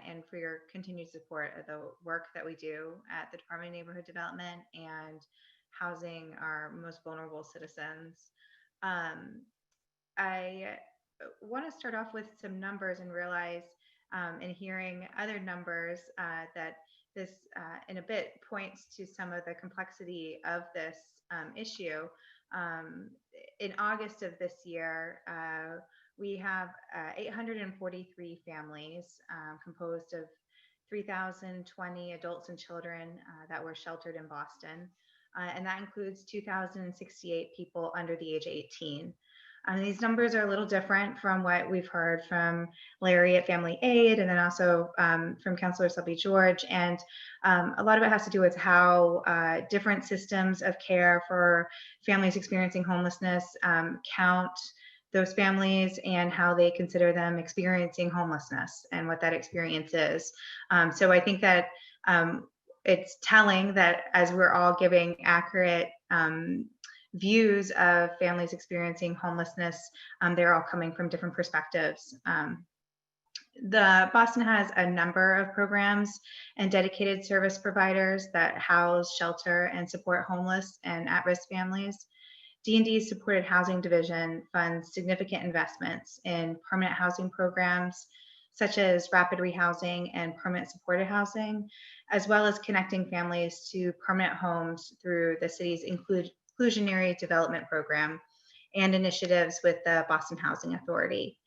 S16: and for your continued support of the work that we do at the Department of Neighborhood Development and housing our most vulnerable citizens. I want to start off with some numbers and realize in hearing other numbers that this in a bit points to some of the complexity of this issue. In August of this year, we have 843 families composed of 3,020 adults and children that were sheltered in Boston. And that includes 2,068 people under the age of 18. These numbers are a little different from what we've heard from Larry at Family Aid, and then also from Councilor Sabi George. And a lot of it has to do with how different systems of care for families experiencing homelessness count those families and how they consider them experiencing homelessness and what that experience is. So I think that it's telling that as we're all giving accurate views of families experiencing homelessness, they're all coming from different perspectives. Boston has a number of programs and dedicated service providers that house, shelter, and support homeless and at-risk families. D&D's Supported Housing Division funds significant investments in permanent housing programs, such as rapid rehousing and permanent supported housing, as well as connecting families to permanent homes through the city's inclusionary development program and initiatives with the Boston Housing Authority.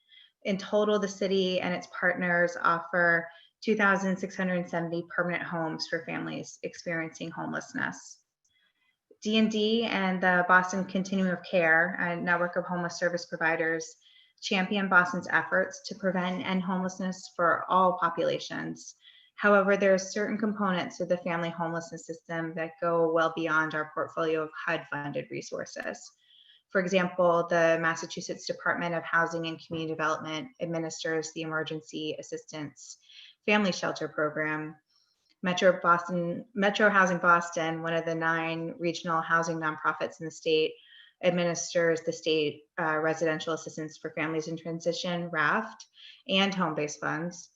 S16: In total, the city and its partners offer 2,670 permanent homes for families experiencing homelessness. D&D and the Boston Continuum of Care, a network of homeless service providers, champion Boston's efforts to prevent and end homelessness for all populations. However, there are certain components of the family homelessness system that go well beyond our portfolio of HUD-funded resources. For example, the Massachusetts Department of Housing and Community Development administers the Emergency Assistance Family Shelter Program. Metro Housing Boston, one of the 9 regional housing nonprofits in the state, administers the state residential assistance for families in transition, RAFT, and home-based funds.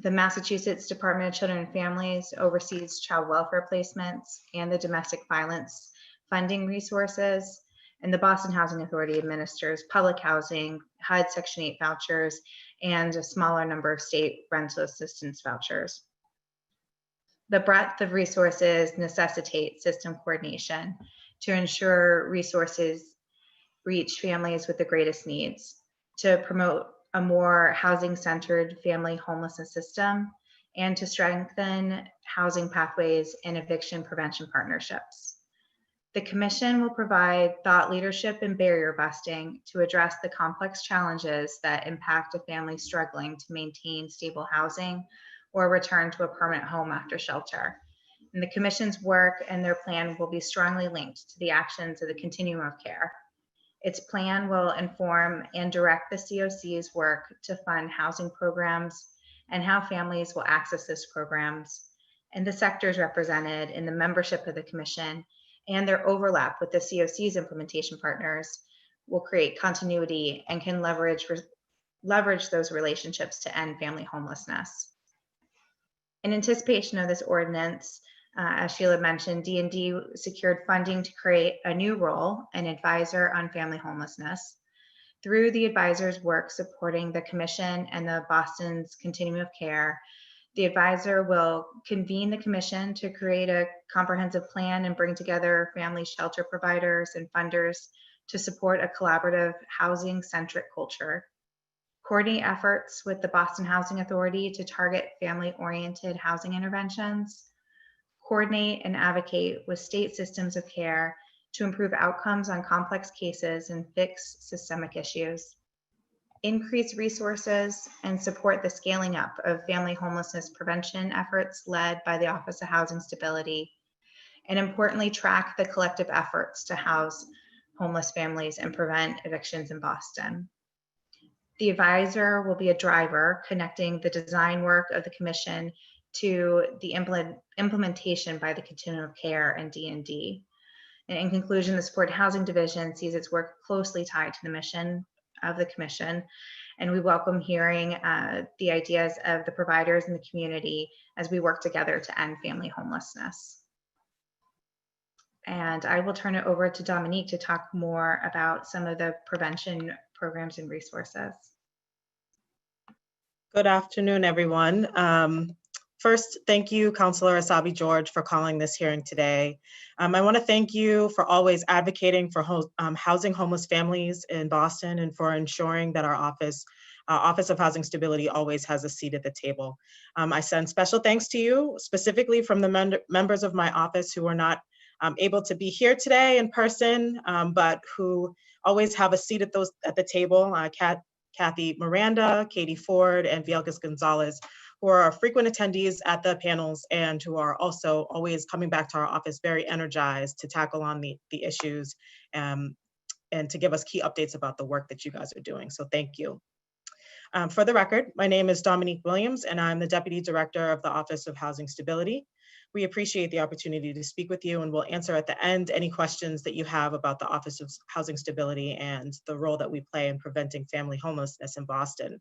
S16: The Massachusetts Department of Children and Families oversees child welfare placements and the domestic violence funding resources. And the Boston Housing Authority administers public housing, HUD Section 8 vouchers, and a smaller number of state rental assistance vouchers. The breadth of resources necessitates system coordination to ensure resources reach families with the greatest needs, to promote a more housing-centered family homelessness system, and to strengthen housing pathways and eviction prevention partnerships. The Commission will provide thought leadership and barrier busting to address the complex challenges that impact a family struggling to maintain stable housing or return to a permanent home after shelter. And the Commission's work and their plan will be strongly linked to the actions of the continuum of care. Its plan will inform and direct the COC's work to fund housing programs and how families will access those programs, and the sectors represented in the membership of the commission and their overlap with the COC's implementation partners will create continuity and can leverage those relationships to end family homelessness. In anticipation of this ordinance, as Sheila mentioned, D&D secured funding to create a new role, an advisor on family homelessness. Through the advisor's work supporting the commission and the Boston's continuum of care, the advisor will convene the commission to create a comprehensive plan and bring together family shelter providers and funders to support a collaborative housing-centric culture, coordinate efforts with the Boston Housing Authority to target family-oriented housing interventions, coordinate and advocate with state systems of care to improve outcomes on complex cases and fix systemic issues, increase resources and support the scaling up of family homelessness prevention efforts led by the Office of Housing Stability, and importantly, track the collective efforts to house homeless families and prevent evictions in Boston. The advisor will be a driver connecting the design work of the commission to the implementation by the continuum of care and D&D. And in conclusion, the Supported Housing Division sees its work closely tied to the mission of the commission, and we welcome hearing the ideas of the providers in the community as we work together to end family homelessness. And I will turn it over to Dominique to talk more about some of the prevention programs and resources.
S17: Good afternoon, everyone. First, thank you, Councilor Asabi George, for calling this hearing today. I want to thank you for always advocating for housing homeless families in Boston and for ensuring that our Office of Housing Stability always has a seat at the table. I send special thanks to you, specifically from the members of my office who are not able to be here today in person, but who always have a seat at the table. Kathy Miranda, Katie Ford, and Vielkas Gonzalez, who are frequent attendees at the panels and who are also always coming back to our office very energized to tackle on the issues and to give us key updates about the work that you guys are doing. So thank you. For the record, my name is Dominique Williams, and I'm the Deputy Director of the Office of Housing Stability. We appreciate the opportunity to speak with you, and we'll answer at the end any questions that you have about the Office of Housing Stability and the role that we play in preventing family homelessness in Boston.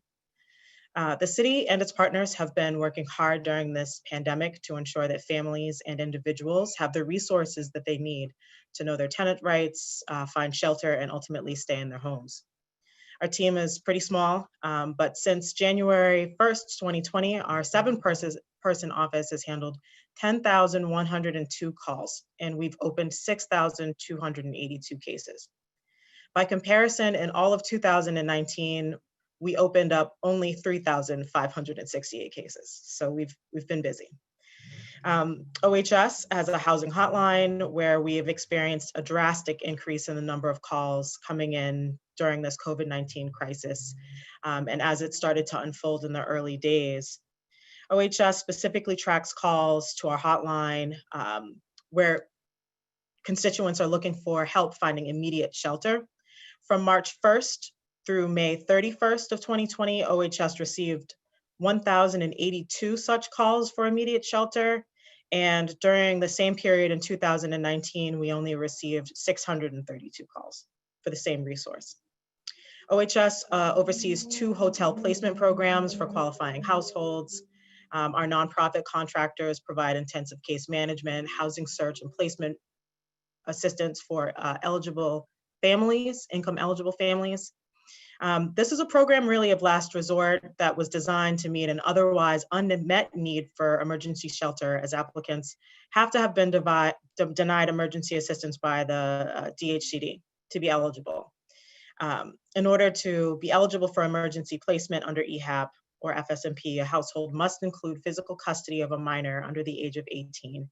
S17: The city and its partners have been working hard during this pandemic to ensure that families and individuals have the resources that they need to know their tenant rights, find shelter, and ultimately stay in their homes. Our team is pretty small, but since January 1st, 2020, our 7-person office has handled 10,102 calls, and we've opened 6,282 cases. By comparison, in all of 2019, we opened up only 3,568 cases. So we've been busy. OHS has a housing hotline where we have experienced a drastic increase in the number of calls coming in during this COVID-19 crisis. And as it started to unfold in the early days, OHS specifically tracks calls to our hotline where constituents are looking for help finding immediate shelter. From March 1st through May 31st of 2020, OHS received 1,082 such calls for immediate shelter. And during the same period in 2019, we only received 632 calls for the same resource. OHS oversees 2 hotel placement programs for qualifying households. Our nonprofit contractors provide intensive case management, housing search, and placement assistance for eligible families, income eligible families. This is a program really of last resort that was designed to meet an otherwise unmet need for emergency shelter, as applicants have to have been denied emergency assistance by the DHCD to be eligible. In order to be eligible for emergency placement under EHAP or FSMP, a household must include physical custody of a minor under the age of 18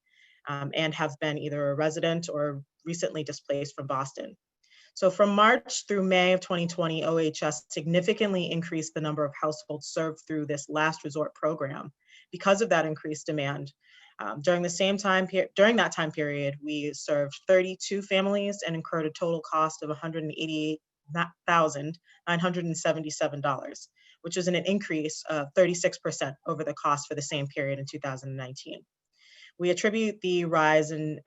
S17: and have been either a resident or recently displaced from Boston. So from March through May of 2020, OHS significantly increased the number of households served through this last resort program. Because of that increased demand, During that time period, we served 32 families and incurred a total cost of $188,977, which is an increase of 36% over the cost for the same period in 2019. We attribute the rise in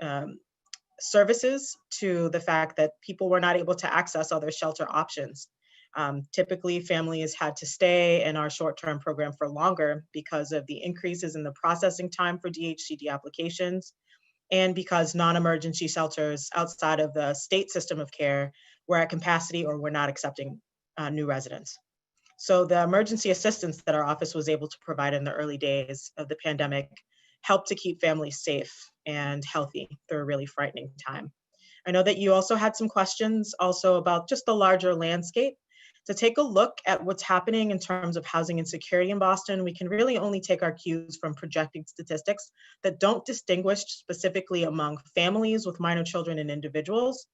S17: services to the fact that people were not able to access other shelter options. Typically, families had to stay in our short-term program for longer because of the increases in the processing time for DHCD applications, and because non-emergency shelters outside of the state system of care were at capacity or were not accepting new residents. So the emergency assistance that our office was able to provide in the early days of the pandemic helped to keep families safe and healthy through a really frightening time. I know that you also had some questions also about just the larger landscape. To take a look at what's happening in terms of housing insecurity in Boston, we can really only take our cues from projecting statistics that don't distinguish specifically among families with minor children and individuals.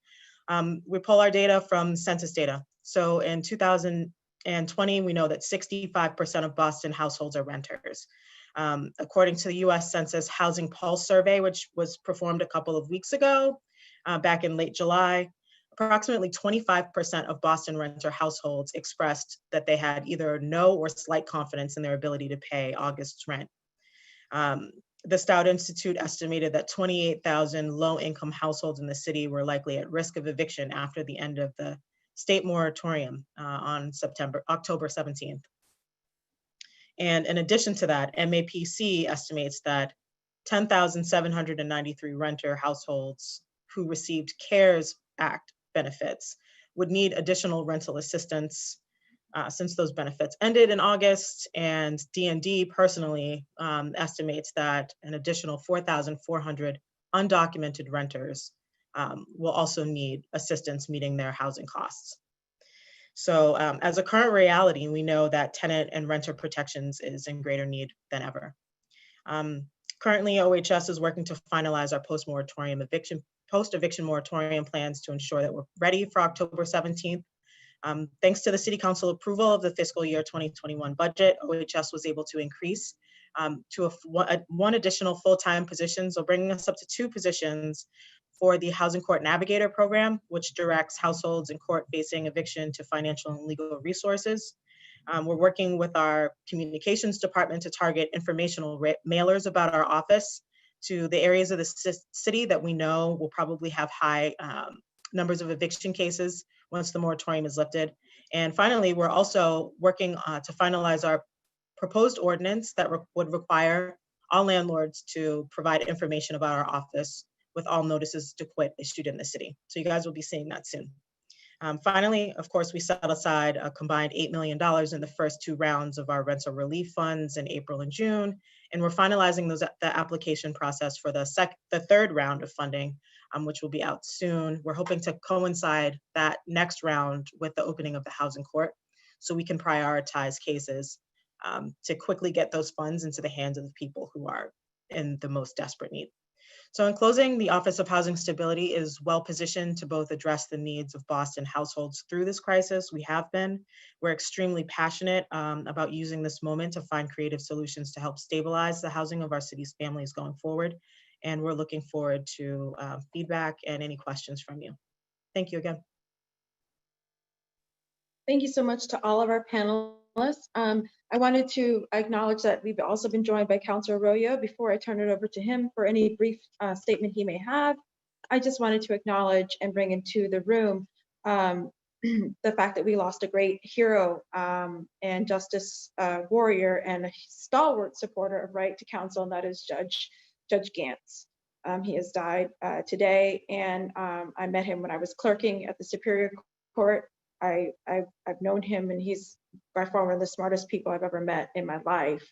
S17: We pull our data from census data. So in 2020, we know that 65% of Boston households are renters. According to the US Census Housing Pulse Survey, which was performed a couple of weeks ago, back in late July, approximately 25% of Boston renter households expressed that they had either no or slight confidence in their ability to pay August's rent. The Stout Institute estimated that 28,000 low-income households in the city were likely at risk of eviction after the end of the state moratorium on October 17th. And in addition to that, MAPC estimates that 10,793 renter households who received CARES Act benefits would need additional rental assistance since those benefits ended in August. And D&D personally estimates that an additional 4,400 undocumented renters will also need assistance meeting their housing costs. So as a current reality, we know that tenant and renter protections is in greater need than ever. Currently, OHS is working to finalize our post-eviction moratorium plans to ensure that we're ready for October 17th. Thanks to the City Council approval of the fiscal year 2021 budget, OHS was able to increase to one additional full-time position, so bringing us up to 2 positions for the Housing Court Navigator program, which directs households in court facing eviction to financial and legal resources. We're working with our communications department to target informational mailers about our office to the areas of the city that we know will probably have high numbers of eviction cases once the moratorium is lifted. And finally, we're also working to finalize our proposed ordinance that would require all landlords to provide information about our office with all notices to quit issued in the city. So you guys will be seeing that soon. Finally, of course, we set aside a combined $8 million in the first 2 rounds of our rental relief funds in April and June, and we're finalizing the application process for the 3rd round of funding, which will be out soon. We're hoping to coincide that next round with the opening of the housing court, so we can prioritize cases to quickly get those funds into the hands of the people who are in the most desperate need. So in closing, the Office of Housing Stability is well positioned to both address the needs of Boston households through this crisis. We have been. We're extremely passionate about using this moment to find creative solutions to help stabilize the housing of our city's families going forward. And we're looking forward to feedback and any questions from you. Thank you again.
S7: Thank you so much to all of our panelists. I wanted to acknowledge that we've also been joined by Councilor Arroyo. Before I turn it over to him for any brief statement he may have, I just wanted to acknowledge and bring into the room the fact that we lost a great hero and justice warrior and a stalwart supporter of right to counsel, and that is Judge Gantz. He has died today, and I met him when I was clerking at the Superior Court. I've known him, and he's by far one of the smartest people I've ever met in my life.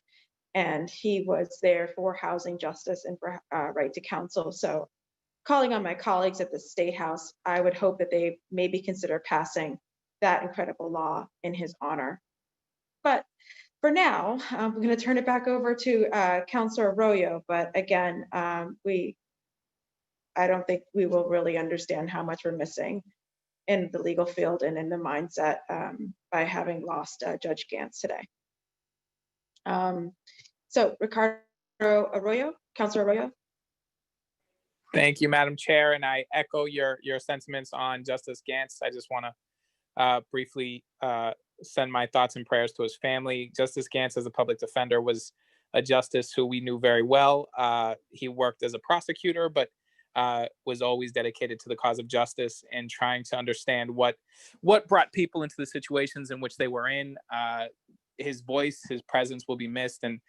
S7: And he was there for housing justice and for right to counsel. So calling on my colleagues at the State House, I would hope that they maybe consider passing that incredible law in his honor. But for now, I'm going to turn it back over to Councilor Arroyo. But again, I don't think we will really understand how much we're missing in the legal field and in the mindset by having lost Judge Gantz today. So Ricardo, Arroyo, Councilor Arroyo.
S18: Thank you, Madam Chair, and I echo your sentiments on Justice Gantz. I just want to briefly send my thoughts and prayers to his family. Justice Gantz, as a public defender, was a justice who we knew very well. He worked as a prosecutor, but was always dedicated to the cause of justice and trying to understand what brought people into the situations in which they were in. His voice, his presence will be missed, and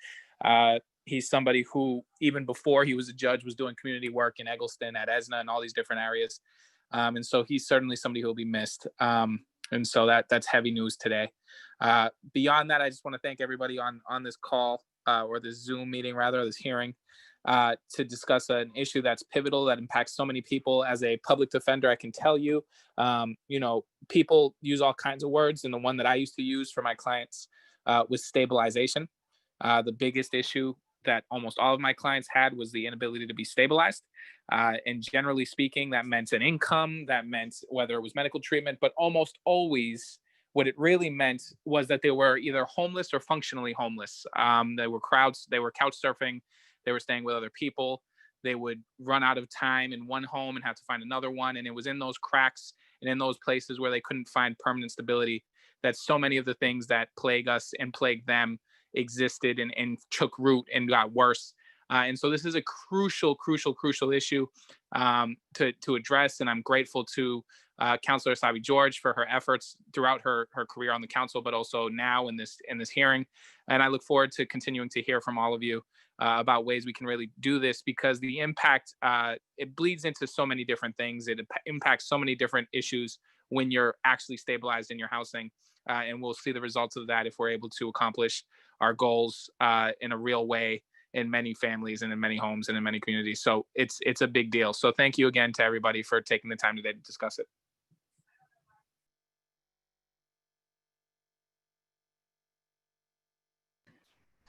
S18: he's somebody who, even before he was a judge, was doing community work in Eggleston, at ESNA, and all these different areas. And so he's certainly somebody who will be missed. And so that's heavy news today. Beyond that, I just want to thank everybody on this call, or this Zoom meeting, rather, this hearing, to discuss an issue that's pivotal, that impacts so many people. As a public defender, I can tell you, people use all kinds of words, and the one that I used to use for my clients was stabilization. The biggest issue that almost all of my clients had was the inability to be stabilized. And generally speaking, that meant an income, that meant whether it was medical treatment, but almost always what it really meant was that they were either homeless or functionally homeless. They were couch surfing, they were staying with other people. They would run out of time in one home and have to find another one. And it was in those cracks and in those places where they couldn't find permanent stability that so many of the things that plague us and plague them existed and took root and got worse. And so this is a crucial issue to address. And I'm grateful to Councilor Asabi George for her efforts throughout her career on the council, but also now in this hearing. And I look forward to continuing to hear from all of you about ways we can really do this, because the impact, it bleeds into so many different things. It impacts so many different issues when you're actually stabilized in your housing. And we'll see the results of that if we're able to accomplish our goals in a real way in many families and in many homes and in many communities. So it's a big deal. So thank you again to everybody for taking the time today to discuss it.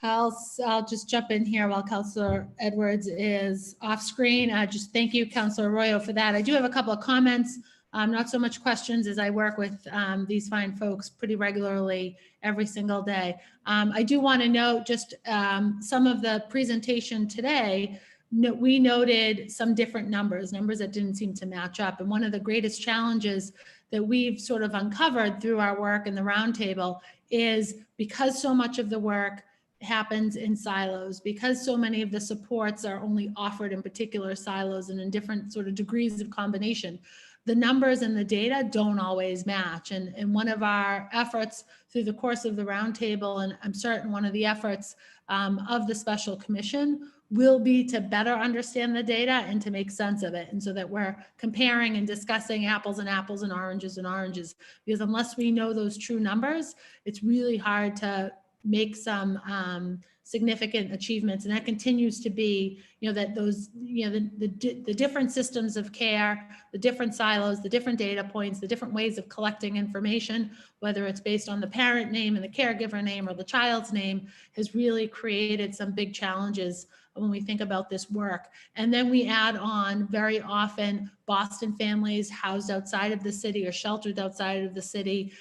S1: I'll just jump in here while Councilor Edwards is off screen. Just thank you, Councilor Arroyo, for that. I do have a couple of comments, not so much questions, as I work with these fine folks pretty regularly every single day. I do want to note just some of the presentation today. We noted some different numbers that didn't seem to match up. And one of the greatest challenges that we've sort of uncovered through our work in the roundtable is, because so much of the work happens in silos, because so many of the supports are only offered in particular silos and in different sort of degrees of combination, the numbers and the data don't always match. And one of our efforts through the course of the roundtable, and I'm certain one of the efforts of the special commission, will be to better understand the data and to make sense of it. And so that we're comparing and discussing apples and apples and oranges, because unless we know those true numbers, it's really hard to make some significant achievements. And that continues to be, that those, the different systems of care, the different silos, the different data points, the different ways of collecting information, whether it's based on the parent name and the caregiver name or the child's name, has really created some big challenges when we think about this work. And then we add on, very often, Boston families housed outside of the city or sheltered outside of the city,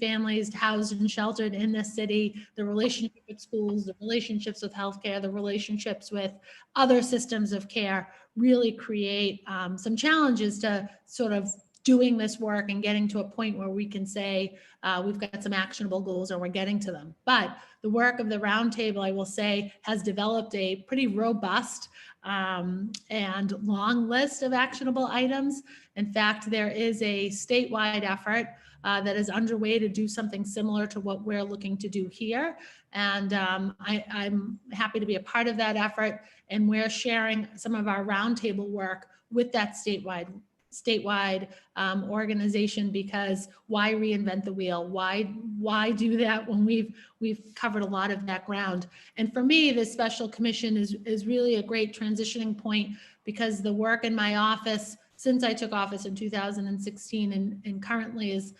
S1: families housed and sheltered in the city, the relationship with schools, the relationships with healthcare, the relationships with other systems of care really create some challenges to sort of doing this work and getting to a point where we can say we've got some actionable goals and we're getting to them. But the work of the roundtable, I will say, has developed a pretty robust and long list of actionable items. In fact, there is a statewide effort that is underway to do something similar to what we're looking to do here. And I'm happy to be a part of that effort. And we're sharing some of our roundtable work with that statewide organization, because why reinvent the wheel? Why do that when we've covered a lot of that ground? And for me, this special commission is really a great transitioning point, because the work in my office since I took office in 2016 and currently is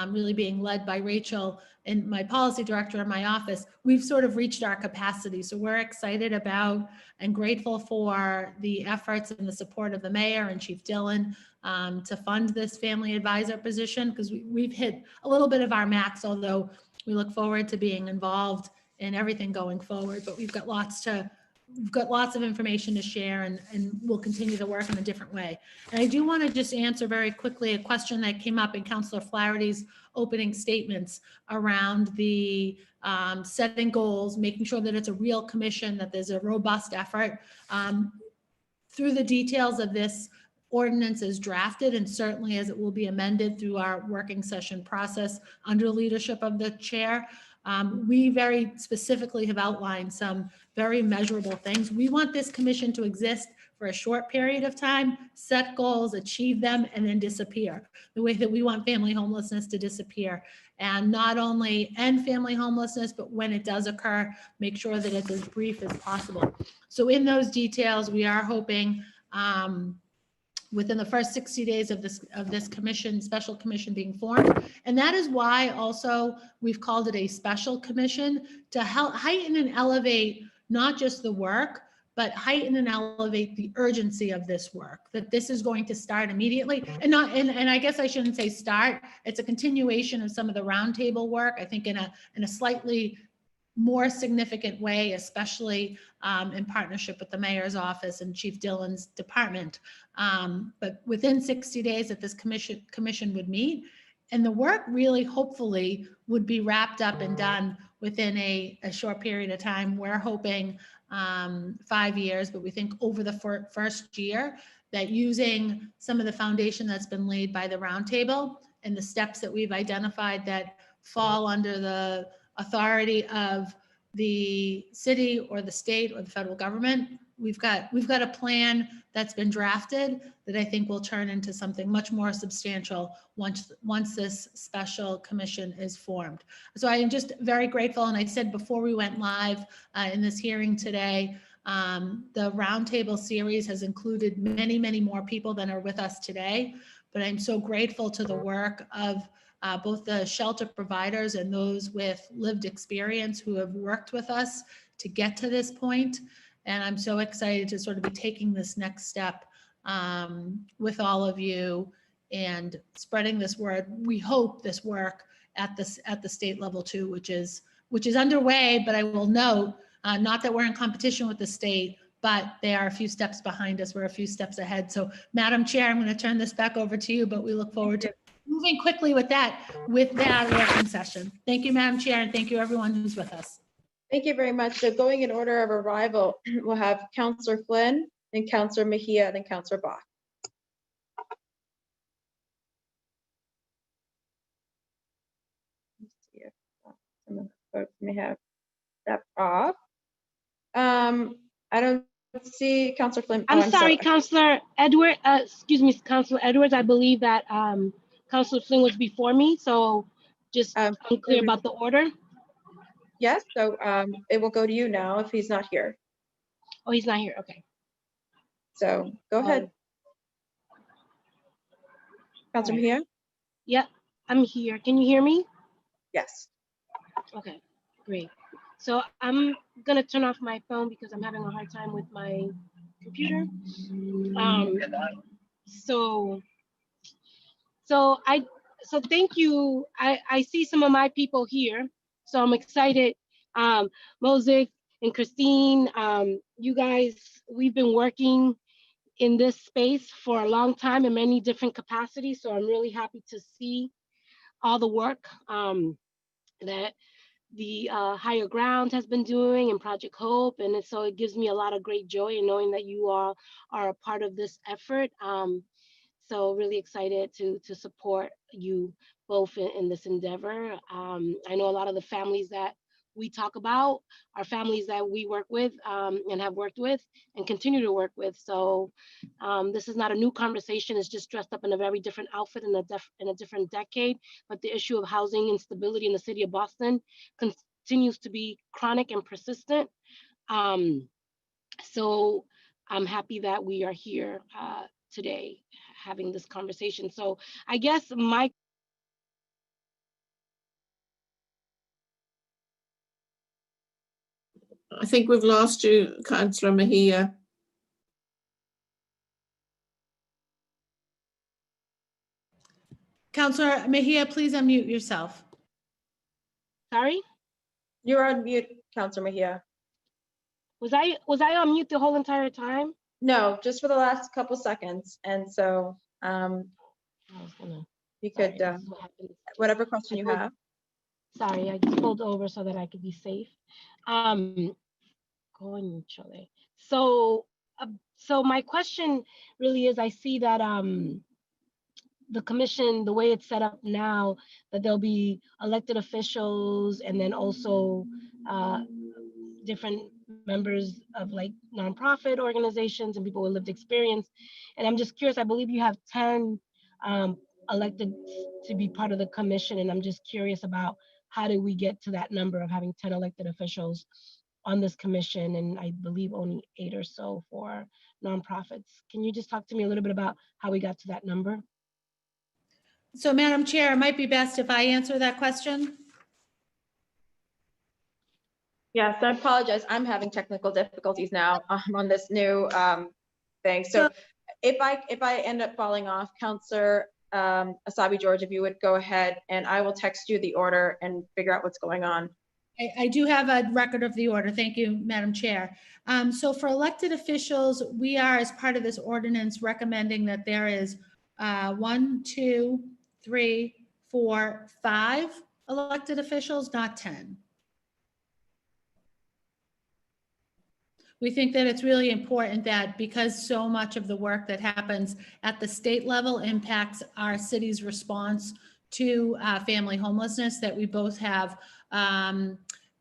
S1: really being led by Rachel and my policy director in my office, we've sort of reached our capacity. So we're excited about and grateful for the efforts and the support of the mayor and Chief Dillon to fund this family advisor position, because we've hit a little bit of our max, although we look forward to being involved and everything going forward. But we've got lots of information to share, and we'll continue to work in a different way. And I do want to just answer very quickly a question that came up in Councilor Flaherty's opening statements around the setting goals, making sure that it's a real commission, that there's a robust effort. Through the details of this ordinance is drafted, and certainly as it will be amended through our working session process under leadership of the chair, we very specifically have outlined some very measurable things. We want this commission to exist for a short period of time, set goals, achieve them, and then disappear. The way that we want family homelessness to disappear, and not only end family homelessness, but when it does occur, make sure that it's as brief as possible. So in those details, we are hoping within the first 60 days of this commission, special commission being formed. And that is why also we've called it a special commission, to help heighten and elevate not just the work, but heighten and elevate the urgency of this work, that this is going to start immediately. And I guess I shouldn't say start, it's a continuation of some of the roundtable work, I think in a slightly more significant way, especially in partnership with the mayor's office and Chief Dillon's department. But within 60 days that this commission would meet, and the work really hopefully would be wrapped up and done within a short period of time. We're hoping 5 years, but we think over the first year that using some of the foundation that's been laid by the roundtable and the steps that we've identified that fall under the authority of the city or the state or the federal government, we've got a plan that's been drafted that I think will turn into something much more substantial once this special commission is formed. So I am just very grateful. And I said before we went live in this hearing today, the roundtable series has included many, many more people than are with us today. But I'm so grateful to the work of both the shelter providers and those with lived experience who have worked with us to get to this point. And I'm so excited to sort of be taking this next step with all of you and spreading this word. We hope this work at the state level too, which is underway. But I will note, not that we're in competition with the state, but they are a few steps behind us. We're a few steps ahead. So Madam Chair, I'm going to turn this back over to you, but we look forward to moving quickly with that working session. Thank you, Madam Chair, and thank you everyone who's with us.
S7: Thank you very much. So going in order of arrival, we'll have Councillor Flynn, then Councillor Mejia, then Councillor Bach. Let's see if some of the folks may have stepped off. I don't see Councillor Flynn.
S19: I'm sorry, Councillor Edward. Excuse me, Councillor Edwards. I believe that Councillor Flynn was before me, so just unclear about the order.
S7: Yes, so it will go to you now if he's not here.
S19: Oh, he's not here. Okay.
S7: So go ahead. Councillor Mejia?
S19: Yeah, I'm here. Can you hear me?
S7: Yes.
S19: Okay, great. So I'm gonna turn off my phone because I'm having a hard time with my computer. So thank you. I see some of my people here, so I'm excited. Mosaic and Christine, you guys, we've been working in this space for a long time in many different capacities. So I'm really happy to see all the work that the Higher Ground has been doing and Project Hope. And so it gives me a lot of great joy in knowing that you all are a part of this effort. So really excited to support you both in this endeavor. I know a lot of the families that we talk about are families that we work with and have worked with and continue to work with. So this is not a new conversation. It's just dressed up in a very different outfit in a different decade. But the issue of housing instability in the city of Boston continues to be chronic and persistent. So I'm happy that we are here today having this conversation. So I guess
S10: I think we've lost you, Councillor Mejia.
S1: Councillor Mejia, please unmute yourself.
S19: Sorry?
S7: You're on mute, Counselor Mejia.
S19: Was I on mute the whole entire time?
S7: No, just for the last couple seconds. And so
S19: I was gonna,
S7: you
S19: sorry,
S7: could,
S19: this is what happens.
S7: whatever question you have.
S19: Sorry, I just pulled over so that I could be safe. Conchole. So, so my question really is, I see that the commission, the way it's set up now, that there'll be elected officials and then also different members of like nonprofit organizations and people with lived experience. And I'm just curious, I believe you have 10 elected to be part of the commission. And I'm just curious about how do we get to that number of having 10 elected officials on this commission, and I believe only 8 or so for nonprofits. Can you just talk to me a little bit about how we got to that number?
S1: So Madam Chair, it might be best if I answer that question.
S7: Yes, I apologize. I'm having technical difficulties now on this new thing. So if I end up falling off, Counselor Asabi George, if you would go ahead and I will text you the order and figure out what's going on.
S1: I do have a record of the order. Thank you, Madam Chair. So for elected officials, we are, as part of this ordinance, recommending that there is 1, 2, 3, 4, 5 elected officials, not 10. We think that it's really important that because so much of the work that happens at the state level impacts our city's response to family homelessness, that we both have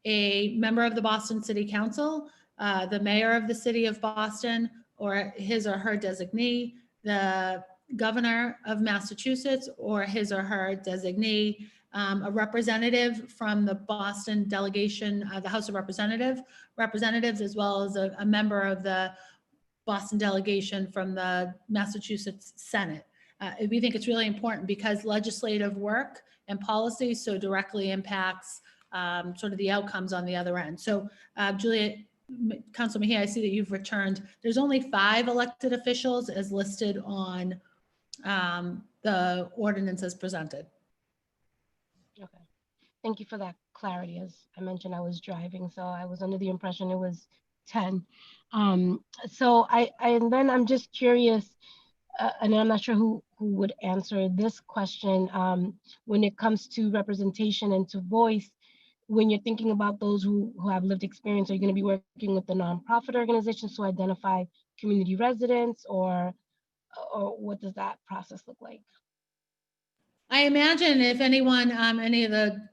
S1: a member of the Boston City Council, the mayor of the city of Boston, or his or her designee, the governor of Massachusetts, or his or her designee, a representative from the Boston delegation, the House of Representatives, as well as a member of the Boston delegation from the Massachusetts Senate. We think it's really important because legislative work and policy so directly impacts sort of the outcomes on the other end. So Juliet, Councilor Mejia, I see that you've returned. There's only 5 elected officials as listed on the ordinance as presented.
S19: Okay, thank you for that clarity. As I mentioned, I was driving, so I was under the impression it was 10. So and then I'm just curious, and I'm not sure who would answer this question. When it comes to representation and to voice, when you're thinking about those who have lived experience, are you going to be working with the nonprofit organizations to identify community residents, or what does that process look like?
S1: I imagine if anyone, any of the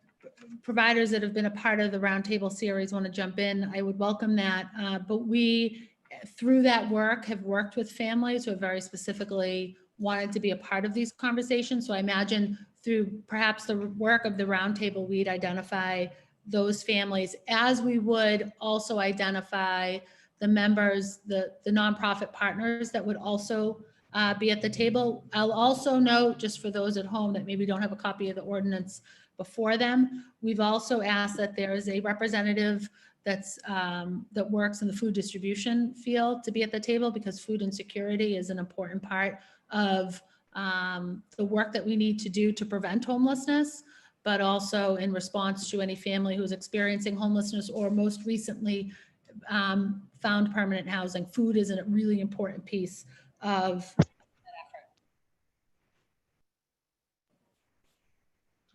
S1: providers that have been a part of the roundtable series want to jump in, I would welcome that. But we, through that work, have worked with families who have very specifically wanted to be a part of these conversations. So I imagine through perhaps the work of the roundtable, we'd identify those families, as we would also identify the members, the nonprofit partners that would also be at the table. I'll also note, just for those at home that maybe don't have a copy of the ordinance before them, we've also asked that there is a representative that's that works in the food distribution field to be at the table, because food insecurity is an important part of the work that we need to do to prevent homelessness, but also in response to any family who's experiencing homelessness or most recently found permanent housing. Food is a really important piece of that effort.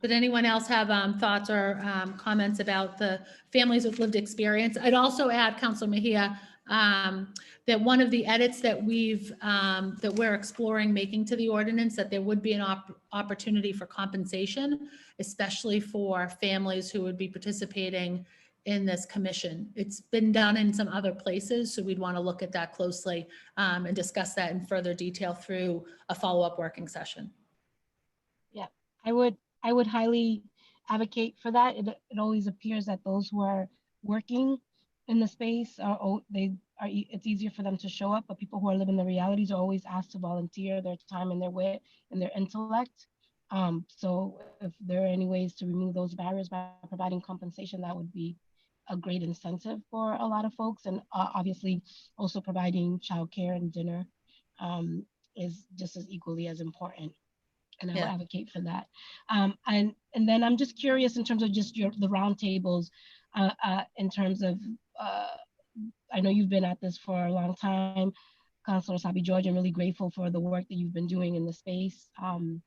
S1: Would anyone else have thoughts or comments about the families with lived experience? I'd also add, Councilor Mejia, that one of the edits that that we're exploring making to the ordinance, that there would be an opportunity for compensation, especially for families who would be participating in this commission. It's been done in some other places, so we'd want to look at that closely and discuss that in further detail through a follow-up working session.
S19: Yeah, I would highly advocate for that. It always appears that those who are working in the space it's easier for them to show up, but people who are living the realities are always asked to volunteer their time and their wit and their intellect. So if there are any ways to remove those barriers by providing compensation, that would be a great incentive for a lot of folks. And obviously also providing childcare and dinner is just as equally as important. And I will advocate for that. And then I'm just curious in terms of just the roundtables. in terms of, I know you've been at this for a long time, Councilor Sabi George. I'm really grateful for the work that you've been doing in the space. I'm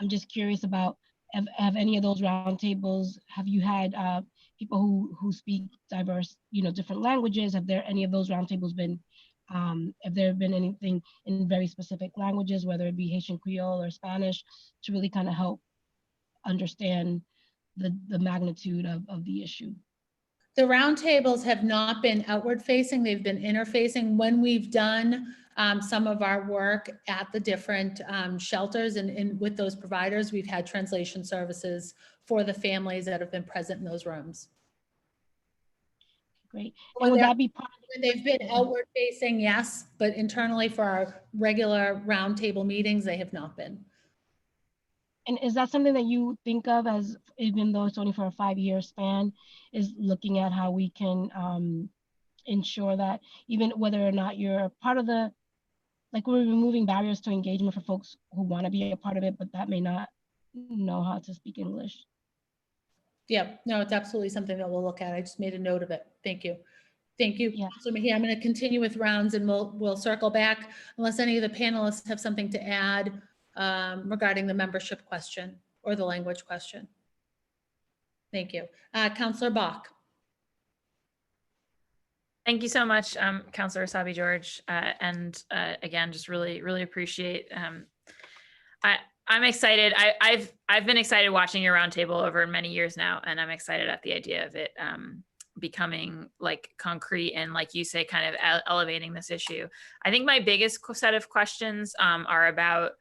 S19: just curious about, have any of those roundtables, have you had people who speak diverse, different languages? Have there any of those roundtables been, have there been anything in very specific languages, whether it be Haitian Creole or Spanish, to really kind of help understand the magnitude of the issue?
S1: The roundtables have not been outward facing, they've been interfacing. When we've done some of our work at the different shelters and with those providers, we've had translation services for the families that have been present in those rooms.
S19: Great. And would that be part of
S1: when they've been outward facing, yes, but internally for our regular roundtable meetings, they have not been.
S19: And is that something that you think of as, even though it's only for a 5-year span, is looking at how we can ensure that even whether or not you're part of the, like, we're removing barriers to engagement for folks who want to be a part of it, but that may not know how to speak English?
S1: Yeah, no, it's absolutely something that we'll look at. I just made a note of it. Thank you. Thank you. Yeah. So here, I'm going to continue with rounds and we'll circle back unless any of the panelists have something to add regarding the membership question or the language question. Thank you. Councillor Bach.
S9: Thank you so much, Councillor Sabi George. And again, just really appreciate. I'm excited. I've been excited watching your roundtable over many years now, and I'm excited at the idea of it becoming like concrete and, like you say, kind of elevating this issue. I think my biggest set of questions are about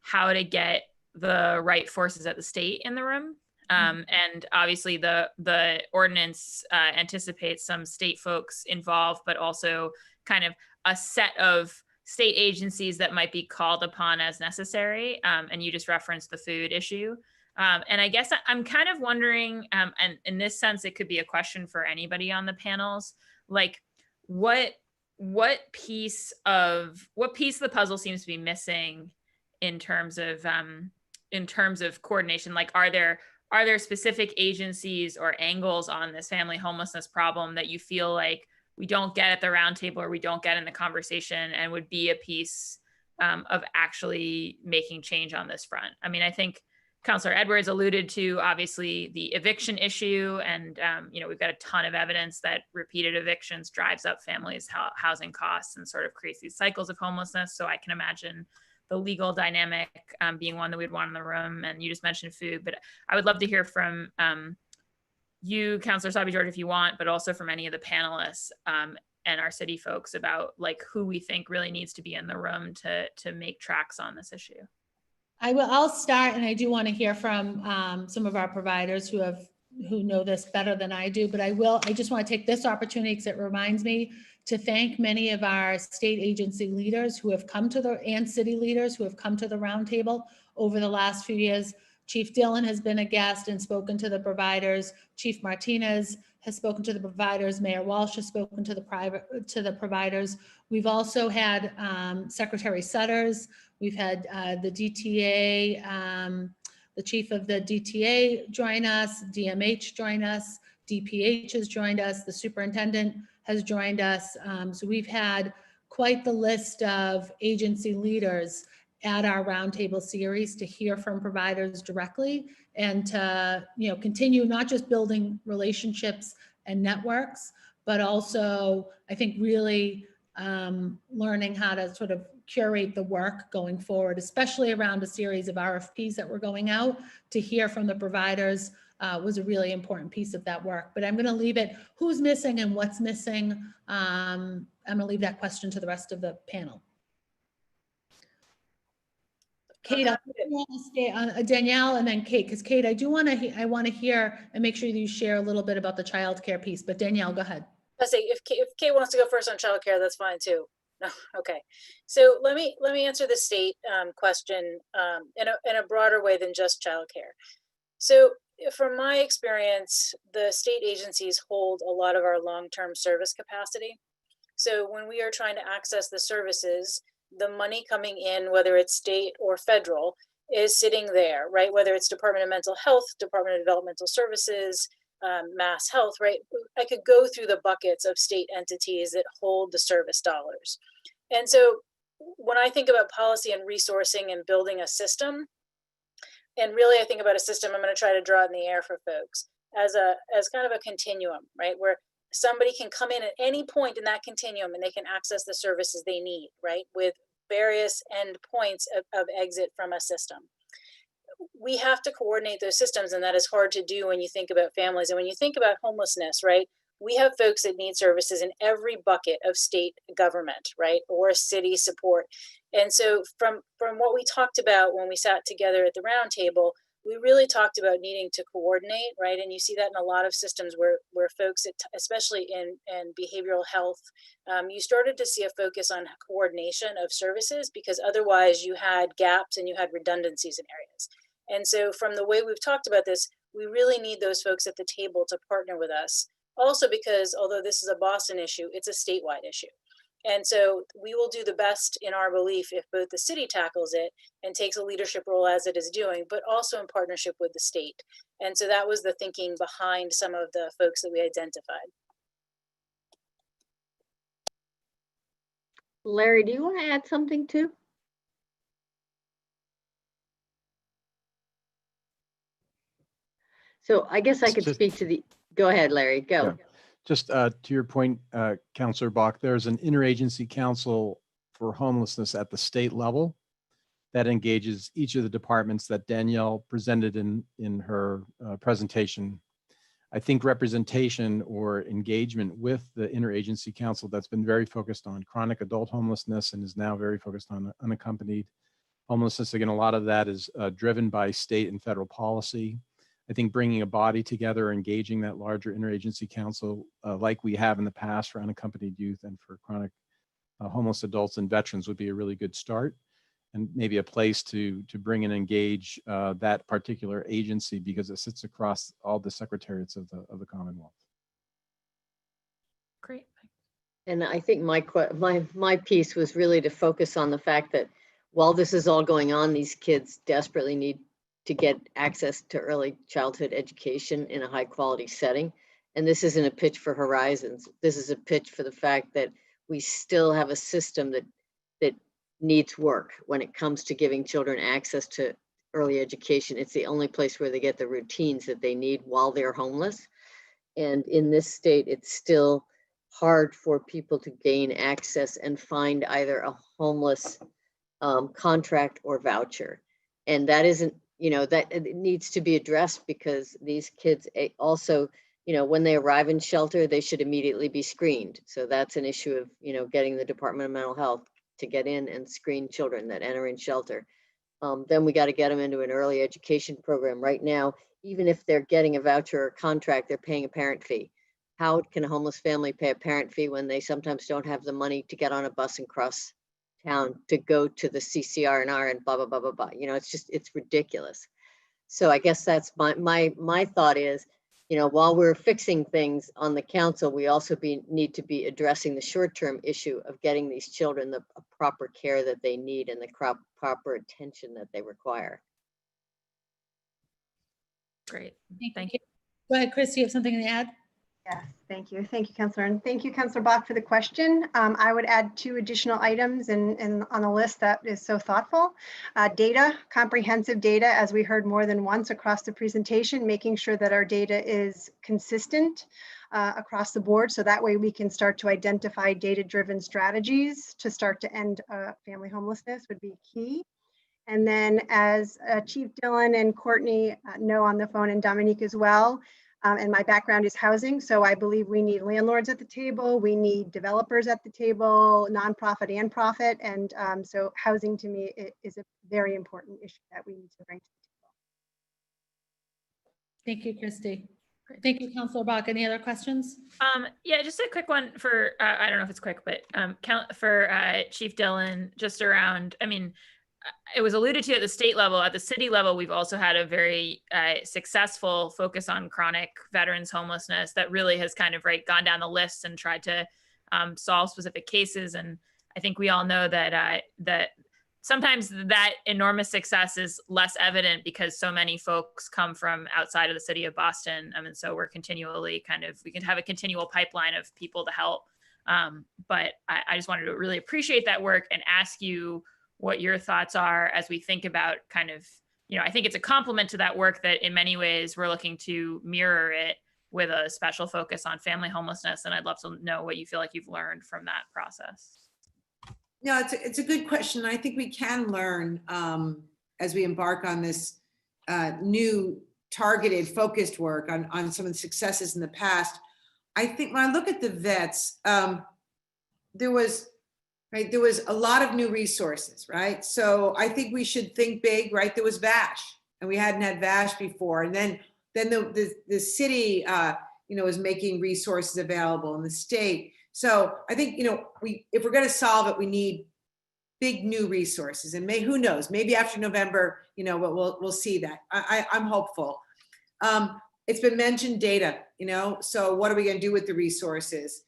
S9: how to get the right forces at the state in the room. And obviously the ordinance anticipates some state folks involved, but also kind of a set of state agencies that might be called upon as necessary. And you just referenced the food issue. And I guess I'm kind of wondering, and in this sense, it could be a question for anybody on the panels, like what piece of the puzzle seems to be missing in terms of coordination? Like, are there specific agencies or angles on this family homelessness problem that you feel like we don't get at the roundtable or we don't get in the conversation and would be a piece of actually making change on this front? I mean, I think Councillor Edwards alluded to, obviously, the eviction issue, and we've got a ton of evidence that repeated evictions drives up families' housing costs and sort of creates these cycles of homelessness. So I can imagine the legal dynamic being one that we'd want in the room. And you just mentioned food, but I would love to hear from you, Councillor Sabi George, if you want, but also from any of the panelists and our city folks about like who we think really needs to be in the room to make tracks on this issue.
S1: I'll start, and I do want to hear from some of our providers who know this better than I do, but I just want to take this opportunity because it reminds me to thank many of our state agency leaders who have come to and city leaders who have come to the roundtable over the last few years. Chief Dillon has been a guest and spoken to the providers. Chief Martinez has spoken to the providers. Mayor Walsh has spoken to the providers. We've also had Secretary Sutters. We've had the DTA, the chief of the DTA join us, DMH join us, DPH has joined us, the superintendent has joined us. So we've had quite the list of agency leaders at our roundtable series to hear from providers directly and to continue not just building relationships and networks, but also I think really learning how to sort of curate the work going forward, especially around a series of RFPs that were going out. To hear from the providers was a really important piece of that work. But I'm going to leave it, who's missing and what's missing. I'm going to leave that question to the rest of the panel. Kate, I want to stay on Danielle and then Kate, because Kate, I want to hear and make sure that you share a little bit about the childcare piece. But Danielle, go ahead.
S12: Let's see, if Kate wants to go first on childcare, that's fine too. No, okay. So let me answer the state question in a broader way than just childcare. So from my experience, the state agencies hold a lot of our long-term service capacity. So when we are trying to access the services, the money coming in, whether it's state or federal, is sitting there, right? Whether it's Department of Mental Health, Department of Developmental Services, Mass Health, right? I could go through the buckets of state entities that hold the service dollars. And so when I think about policy and resourcing and building a system, and really I think about a system, I'm going to try to draw it in the air for folks as kind of a continuum, right? Where somebody can come in at any point in that continuum and they can access the services they need, right? With various end points of exit from a system. We have to coordinate those systems, and that is hard to do when you think about families. And when you think about homelessness, right, we have folks that need services in every bucket of state government, right, or city support. And so from what we talked about when we sat together at the round table, we really talked about needing to coordinate, right? And you see that in a lot of systems where folks, especially in behavioral health, you started to see a focus on coordination of services, because otherwise you had gaps and you had redundancies in areas. And so from the way we've talked about this, we really need those folks at the table to partner with us. Also because although this is a Boston issue, it's a statewide issue. And so we will do the best in our belief if both the city tackles it and takes a leadership role as it is doing, but also in partnership with the state. And so that was the thinking behind some of the folks that we identified.
S4: Larry, do you want to add something too? So I guess I could speak to the, go ahead, Larry, go.
S6: Yeah. Just to your point, Councillor Bach, there's an interagency council for homelessness at the state level that engages each of the departments that Danielle presented in her presentation. I think representation or engagement with the interagency council that's been very focused on chronic adult homelessness and is now very focused on unaccompanied homelessness. Again, a lot of that is driven by state and federal policy. I think bringing a body together, engaging that larger interagency council like we have in the past for unaccompanied youth and for chronic homeless adults and veterans would be a really good start, and maybe a place to bring and engage that particular agency, because it sits across all the secretariats of the Commonwealth.
S9: Great.
S4: And I think my piece was really to focus on the fact that while this is all going on, these kids desperately need to get access to early childhood education in a high quality setting. And this isn't a pitch for Horizons. This is a pitch for the fact that we still have a system that needs work when it comes to giving children access to early education. It's the only place where they get the routines that they need while they're homeless. And in this state, it's still hard for people to gain access and find either a homeless contract or voucher. And that isn't, that it needs to be addressed, because these kids also, when they arrive in shelter, they should immediately be screened. So that's an issue of, getting the Department of Mental Health to get in and screen children that enter in shelter. Then we got to get them into an early education program. Right now, even if they're getting a voucher or contract, they're paying a parent fee. How can a homeless family pay a parent fee when they sometimes don't have the money to get on a bus and cross town to go to the CCR&R and blah, blah, blah, blah, blah. It's ridiculous. So I guess that's my thought is, while we're fixing things on the council, we also need to be addressing the short-term issue of getting these children the proper care that they need and the proper attention that they require.
S9: Great. Thank you.
S1: Go ahead, Chris, you have something to add?
S11: Yes, thank you. Thank you, Councillor. And thank you, Councillor Bach, for the question. I would add 2 additional items on the list that is so thoughtful. Data, comprehensive data, as we heard more than once across the presentation, making sure that our data is consistent across the board. So that way we can start to identify data-driven strategies to start to end family homelessness would be key. And then as Chief Dillon and Courtney know on the phone, and Dominique as well, and my background is housing, so I believe we need landlords at the table, we need developers at the table, nonprofit and profit, and so housing to me is a very important issue that we need to bring to the table.
S1: Thank you, Christy. Thank you, Councillor Bach. Any other questions?
S9: Yeah, just a quick one for, I don't know if it's quick, but for Chief Dillon, just around, it was alluded to at the state level. At the city level, we've also had a very successful focus on chronic veterans homelessness that really has kind of gone down the list and tried to solve specific cases. And I think we all know that that sometimes that enormous success is less evident because so many folks come from outside of the city of Boston. And so we're continually we can have a continual pipeline of people to help. But I just wanted to really appreciate that work and ask you what your thoughts are as we think about I think it's a compliment to that work that in many ways we're looking to mirror it with a special focus on family homelessness. And I'd love to know what you feel like you've learned from that process.
S15: No, it's a good question. I think we can learn as we embark on this new targeted, focused work on some of the successes in the past. I think when I look at the vets, there was a lot of new resources, right? So I think we should think big, right? There was VASH, and we hadn't had VASH before, and then the city, is making resources available in the state. So I think, if we're going to solve it, we need big new resources. And who knows, maybe after November, we'll see that. I'm hopeful. It's been mentioned data, so what are we going to do with the resources?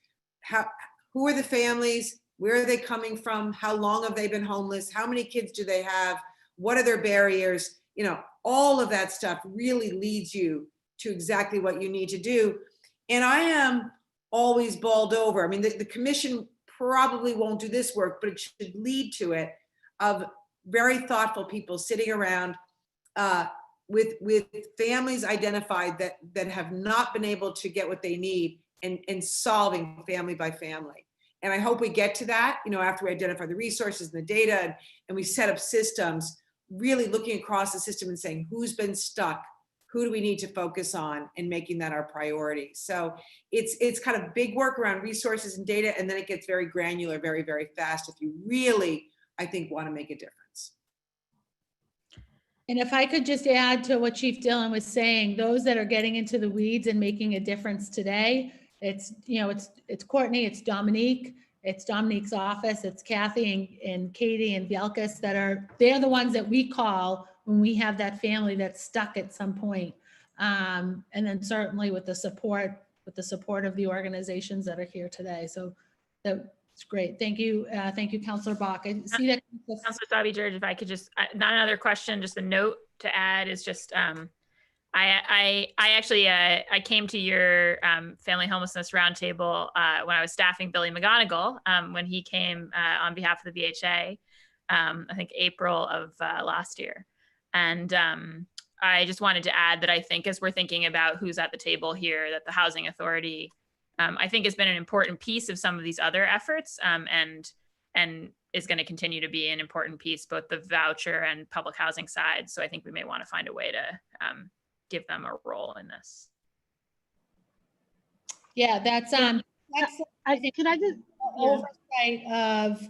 S15: Who are the families? Where are they coming from? How long have they been homeless? How many kids do they have? What are their barriers? All of that stuff really leads you to exactly what you need to do. And I am always balled over. I mean, the commission probably won't do this work, but it should lead to it, of very thoughtful people sitting around with families identified that have not been able to get what they need, and solving family by family. And I hope we get to that, after we identify the resources and the data, and we set up systems, really looking across the system and saying, who's been stuck? Who do we need to focus on, and making that our priority? So it's kind of big work around resources and data, and then it gets very granular, very, very fast if you really, I think, want to make a difference.
S1: And if I could just add to what Chief Dillon was saying, those that are getting into the weeds and making a difference today, it's Courtney, it's Dominique, it's Dominique's office, it's Kathy and Katie and Bielkis they're the ones that we call when we have that family that's stuck at some point. And then certainly with the support of the organizations that are here today. So that's great. Thank you. Thank you, Councilor Bach. I see that.
S9: Councilor Sabi George, if I could just, not another question, just a note to add is just, I actually came to your family homelessness roundtable when I was staffing Billy McGonigal when he came on behalf of the VHA, I think April of last year. And I just wanted to add that I think as we're thinking about who's at the table here, that the Housing Authority, I think has been an important piece of some of these other efforts and is going to continue to be an important piece, both the voucher and public housing side. So I think we may want to find a way to give them a role in this.
S1: Yeah, that's I think
S19: could I just
S1: oversight of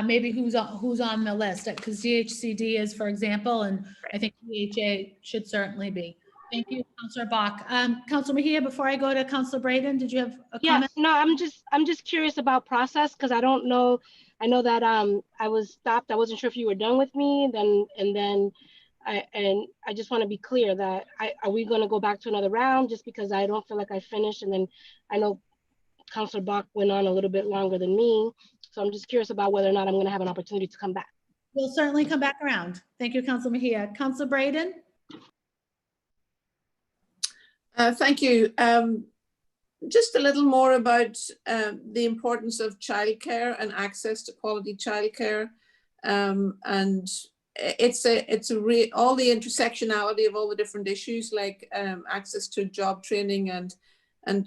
S1: maybe who's on the list, because DHCD is, for example, and I think VHA should certainly be. Thank you, Councilor Bach. Councilor Mejia, before I go to Councilor Braden, did you have a comment?
S19: No, I'm just curious about process, because I don't know. I know that I was stopped. I wasn't sure if you were done with me. I just want to be clear that are we going to go back to another round, just because I don't feel like I finished, and then I know Councilor Bach went on a little bit longer than me. So I'm just curious about whether or not I'm going to have an opportunity to come back.
S1: We'll certainly come back around. Thank you, Councilor Mejia. Councilor Braden?
S10: Thank you. Just a little more about the importance of childcare and access to quality childcare, and all the intersectionality of all the different issues, like access to job training and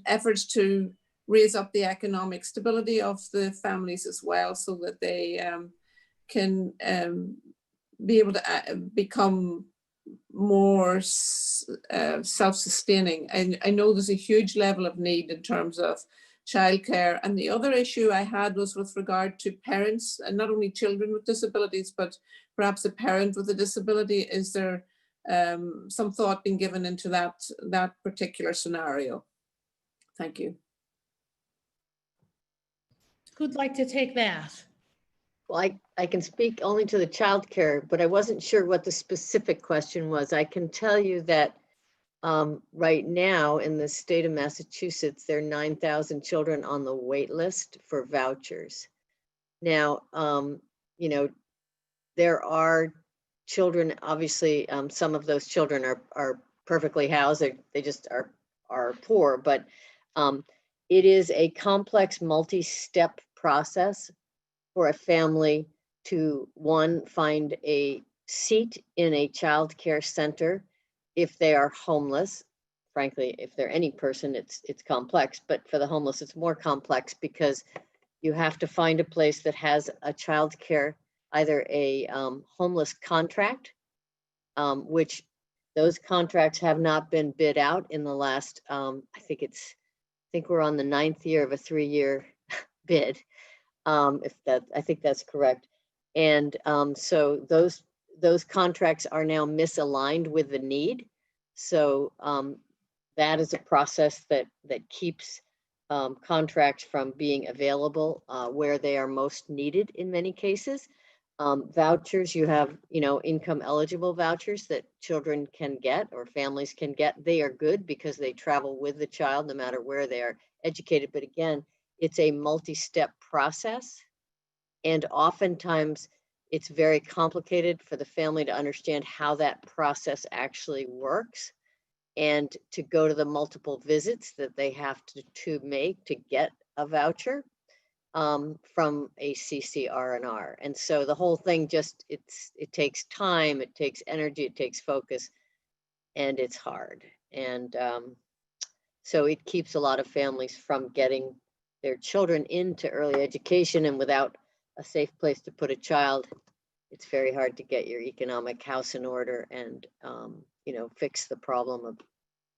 S10: efforts to raise up the economic stability of the families as well, so that they can be able to become more self-sustaining. And I know there's a huge level of need in terms of childcare. And the other issue I had was with regard to parents, and not only children with disabilities, but perhaps a parent with a disability. Is there some thought being given into that particular scenario? Thank you.
S1: Who'd like to take that?
S4: Well, I can speak only to the childcare, but I wasn't sure what the specific question was. I can tell you that right now in the state of Massachusetts, there are 9,000 children on the wait list for vouchers. Now, there are children, obviously, some of those children are perfectly housed. They just are poor, but it is a complex multi-step process for a family to, one, find a seat in a child care center if they are homeless. Frankly, if they're any person, it's complex, but for the homeless, it's more complex because you have to find a place that has a child care, either a homeless contract, which those contracts have not been bid out in the last, I think we're on the 9th year of a 3-year bid. I think that's correct. And so those contracts are now misaligned with the need. So that is a process that keeps contracts from being available where they are most needed in many cases. Vouchers, you have, income eligible vouchers that children can get or families can get. They are good because they travel with the child no matter where they are educated. But again, it's a multi-step process. And oftentimes it's very complicated for the family to understand how that process actually works and to go to the multiple visits that they have to make to get a voucher from a CCR&R. And so the whole thing just, it takes time, it takes energy, it takes focus, and it's hard. And so it keeps a lot of families from getting their children into early education, and without a safe place to put a child, it's very hard to get your economic house in order and, fix the problem of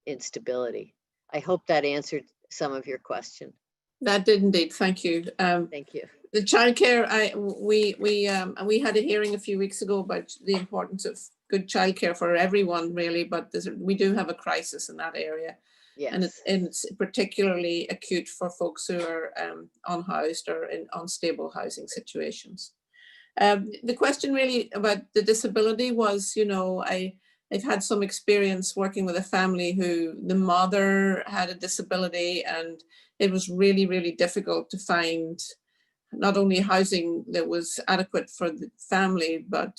S4: instability. I hope that answered some of your question.
S10: That did indeed. Thank you.
S4: Thank you.
S10: The childcare, we had a hearing a few weeks ago about the importance of good childcare for everyone, really, but we do have a crisis in that area.
S4: Yes.
S10: And it's particularly acute for folks who are unhoused or in unstable housing situations. The question really about the disability was, I've had some experience working with a family who the mother had a disability, and it was really, really difficult to find not only housing that was adequate for the family, but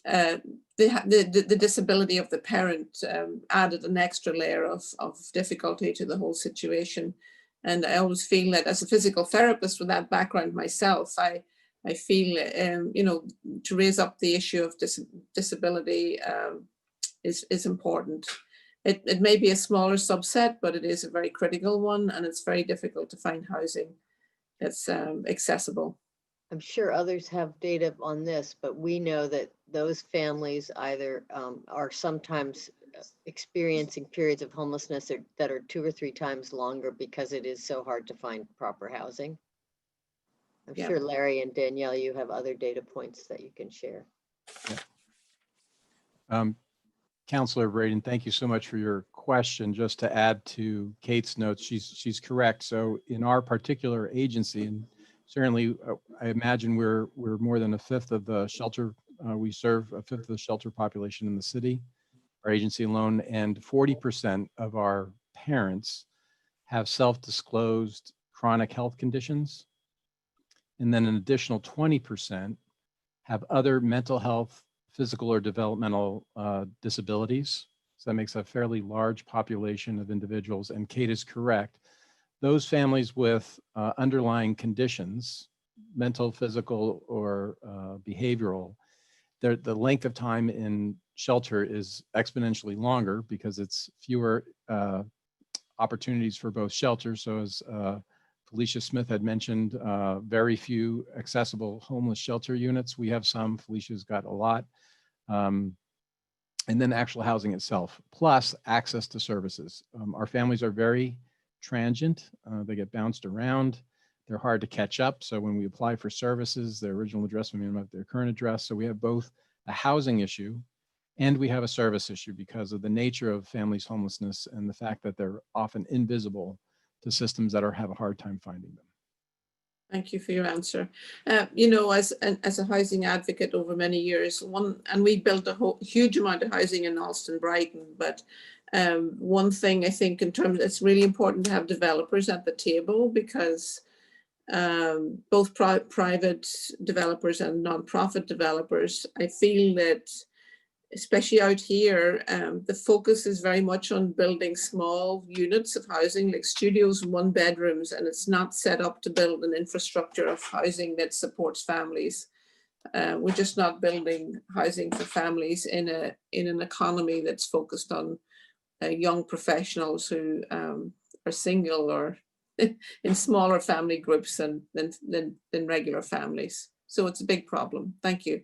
S10: the disability of the parent added an extra layer of difficulty to the whole situation. And I always feel that as a physical therapist with that background myself, I feel, to raise up the issue of disability is important. It may be a smaller subset, but it is a very critical one, and it's very difficult to find housing that's accessible.
S4: I'm sure others have data on this, but we know that those families either are sometimes experiencing periods of homelessness that are 2 or 3 times longer because it is so hard to find proper housing. I'm sure Larry and Danielle, you have other data points that you can share.
S6: Yeah. Councilor Braden, thank you so much for your question. Just to add to Kate's notes, she's correct. So in our particular agency, and certainly I imagine we're more than 1/5 of the shelter, we serve 1/5 of the shelter population in the city, our agency alone, and 40% of our parents have self-disclosed chronic health conditions. And then an additional 20% have other mental health, physical or developmental disabilities. So that makes a fairly large population of individuals. And Kate is correct. Those families with underlying conditions, mental, physical, or behavioral, the length of time in shelter is exponentially longer because it's fewer opportunities for both shelters. So as Felicia Smith had mentioned, very few accessible homeless shelter units. We have some, Felicia's got a lot. And then actual housing itself, plus access to services. Our families are very transient. They get bounced around. They're hard to catch up. So when we apply for services, their original address may not be their current address. So we have both a housing issue and we have a service issue because of the nature of families' homelessness and the fact that they're often invisible to systems that have a hard time finding them.
S10: Thank you for your answer. As a housing advocate over many years, and we built a huge amount of housing in Alston, Brighton, but one thing I think in terms, it's really important to have developers at the table because both private developers and nonprofit developers. I feel that, especially out here, the focus is very much on building small units of housing, like studios, 1 bedrooms, and it's not set up to build an infrastructure of housing that supports families. We're just not building housing for families in an economy that's focused on young professionals who are single or in smaller family groups than regular families. So it's a big problem. Thank you.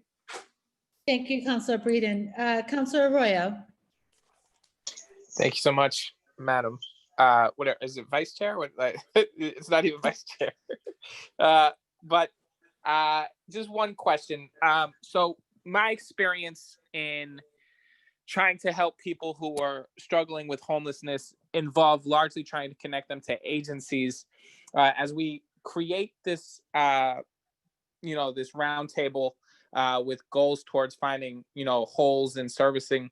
S1: Thank you, Councillor Breeden. Councillor Arroyo.
S18: Thank you so much, Madam. What is it, Vice Chair? What, like, it's not even Vice Chair. But just one question. So my experience in trying to help people who are struggling with homelessness involve largely trying to connect them to agencies. As we create this, this roundtable with goals towards finding, holes in servicing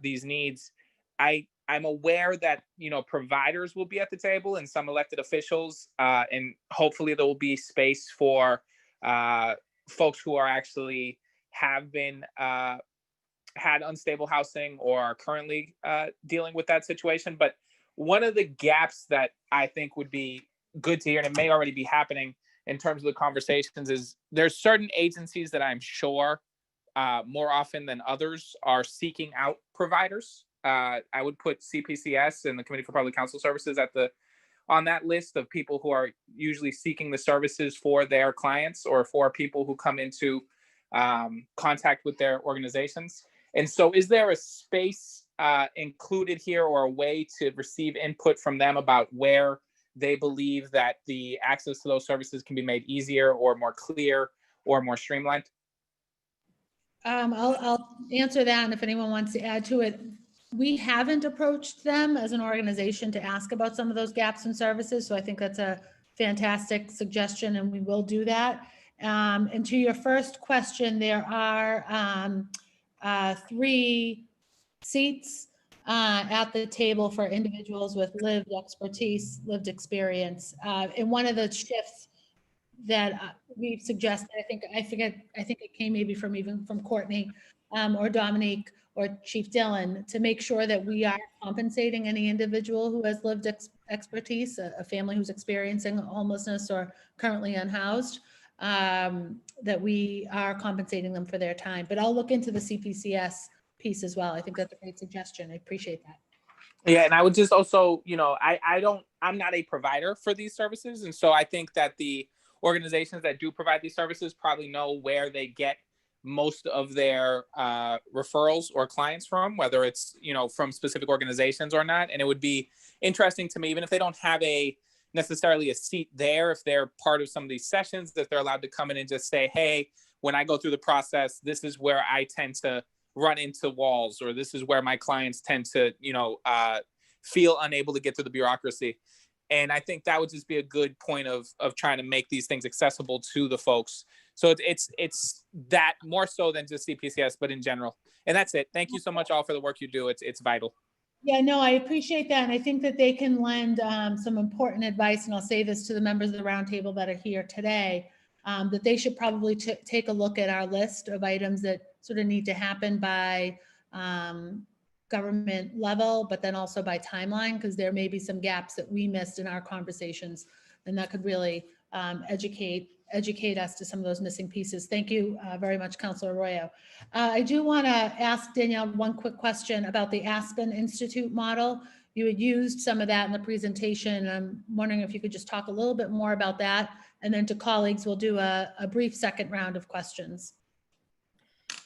S18: these needs, I'm aware that, providers will be at the table and some elected officials, and hopefully there will be space for folks who are actually have been had unstable housing or are currently dealing with that situation. But one of the gaps that I think would be good to hear, and it may already be happening in terms of the conversations, is there's certain agencies that I'm sure more often than others are seeking out providers. I would put CPCS and the Committee for Public Counsel Services on that list of people who are usually seeking the services for their clients or for people who come into contact with their organizations. And so is there a space included here or a way to receive input from them about where they believe that the access to those services can be made easier or more clear or more streamlined?
S1: I'll answer that, and if anyone wants to add to it. We haven't approached them as an organization to ask about some of those gaps in services, so I think that's a fantastic suggestion, and we will do that. And to your first question, there are 3 seats at the table for individuals with lived expertise, lived experience. And one of the shifts that we've suggested, I think it came maybe from Courtney or Dominique or Chief Dillon, to make sure that we are compensating any individual who has lived expertise, a family who's experiencing homelessness or currently unhoused, that we are compensating them for their time. But I'll look into the CPCS piece as well. I think that's a great suggestion. I appreciate that.
S18: Yeah, and I would just also, I'm not a provider for these services. And so I think that the organizations that do provide these services probably know where they get most of their referrals or clients from, whether it's, from specific organizations or not. And it would be interesting to me, even if they don't have necessarily a seat there, if they're part of some of these sessions, that they're allowed to come in and just say, hey, when I go through the process, this is where I tend to run into walls, or this is where my clients tend to, feel unable to get through the bureaucracy. And I think that would just be a good point of trying to make these things accessible to the folks. So it's that more so than just CPCS, but in general. And that's it. Thank you so much all for the work you do. It's vital.
S1: Yeah, no, I appreciate that. And I think that they can lend some important advice. And I'll say this to the members of the roundtable that are here today, that they should probably take a look at our list of items that sort of need to happen by government level, but then also by timeline, because there may be some gaps that we missed in our conversations, and that could really educate us to some of those missing pieces. Thank you very much, Councilor Arroyo. I do want to ask Danielle one quick question about the Aspen Institute model. You had used some of that in the presentation. I'm wondering if you could just talk a little bit more about that, and then to colleagues, we'll do a brief second round of questions.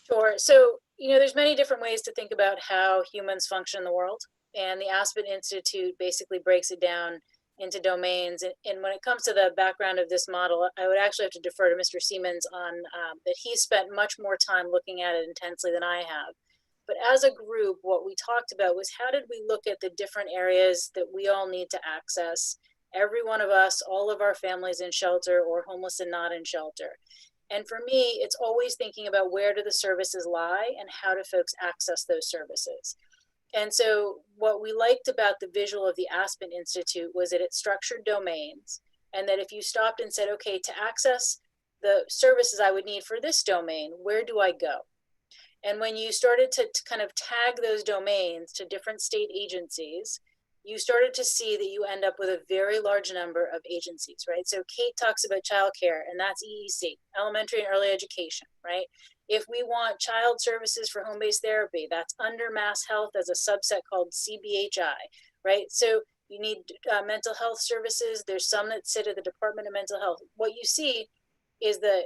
S12: Sure. So, there's many different ways to think about how humans function in the world. And the Aspen Institute basically breaks it down into domains. And when it comes to the background of this model, I would actually have to defer to Mr. Siemens on that. He spent much more time looking at it intensely than I have. But as a group, what we talked about was how did we look at the different areas that we all need to access? Every one of us, all of our families in shelter or homeless and not in shelter. And for me, it's always thinking about where do the services lie and how do folks access those services. And so what we liked about the visual of the Aspen Institute was that it structured domains. And that if you stopped and said, okay, to access the services I would need for this domain, where do I go? And when you started to kind of tag those domains to different state agencies, you started to see that you end up with a very large number of agencies, right? So Kate talks about childcare, and that's EEC, elementary and early education, right? If we want child services for home-based therapy, that's under Mass Health as a subset called CBHI, right? So you need mental health services. There's some that sit at the Department of Mental Health. What you see is that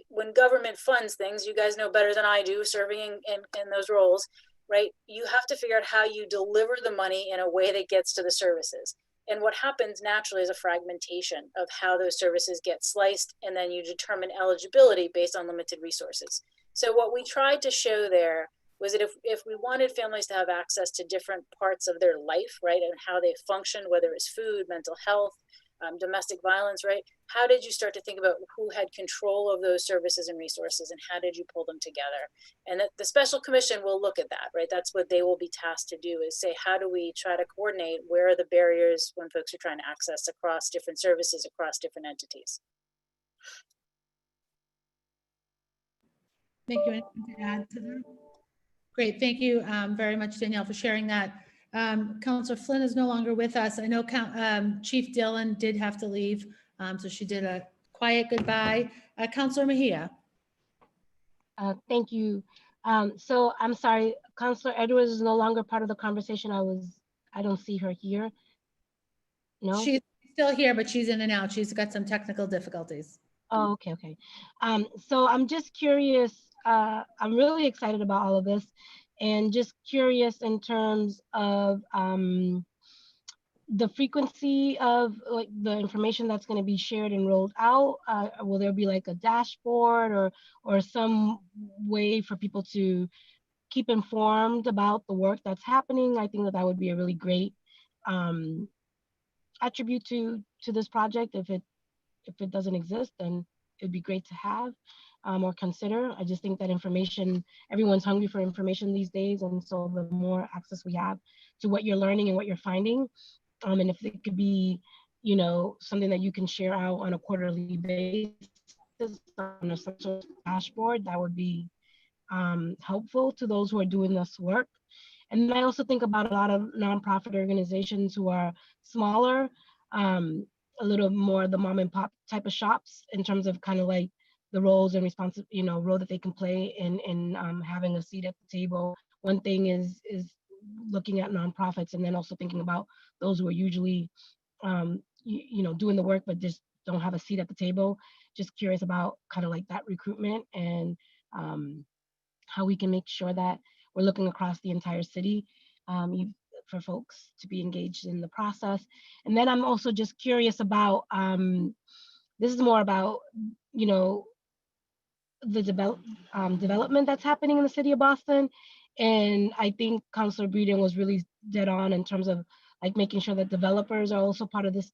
S12: when government funds things, you guys know better than I do, serving in those roles, right? You have to figure out how you deliver the money in a way that gets to the services. And what happens naturally is a fragmentation of how those services get sliced, and then you determine eligibility based on limited resources. So what we tried to show there was that if we wanted families to have access to different parts of their life, right, and how they function, whether it's food, mental health, domestic violence, right? How did you start to think about who had control of those services and resources, and how did you pull them together? And the special commission will look at that, right? That's what they will be tasked to do, is say, how do we try to coordinate? Where are the barriers when folks are trying to access across different services, across different entities?
S1: Thank you. Anything to add to that? Great. Thank you very much, Danielle, for sharing that. Councillor Flynn is no longer with us. I know Chief Dillon did have to leave, so she did a quiet goodbye. Councillor Mejia.
S19: Thank you. So I'm sorry, Councillor Edwards is no longer part of the conversation. I don't see her here. No?
S1: She's still here, but she's in and out. She's got some technical difficulties.
S19: Oh, okay, okay. So I'm just curious. I'm really excited about all of this, and just curious in terms of the frequency of like the information that's going to be shared and rolled out. Will there be like a dashboard or some way for people to keep informed about the work that's happening? I think that would be a really great attribute to this project. If it doesn't exist, then it'd be great to have or consider. I just think that information, everyone's hungry for information these days, and so the more access we have to what you're learning and what you're finding, and if it could be, you know, something that you can share out on a quarterly basis on a sort of dashboard, that would be helpful to those who are doing this work. And I also think about a lot of nonprofit organizations who are smaller, a little more the mom and pop type of shops in terms of kind of like the roles and role that they can play in having a seat at the table. One thing is looking at nonprofits, and then also thinking about those who are usually, doing the work, but just don't have a seat at the table. Just curious about kind of like that recruitment and how we can make sure that we're looking across the entire city for folks to be engaged in the process. And then I'm also just curious about, this is more about, the development that's happening in the city of Boston. And I think Councilor Breeden was really dead on in terms of like making sure that developers are also part of this,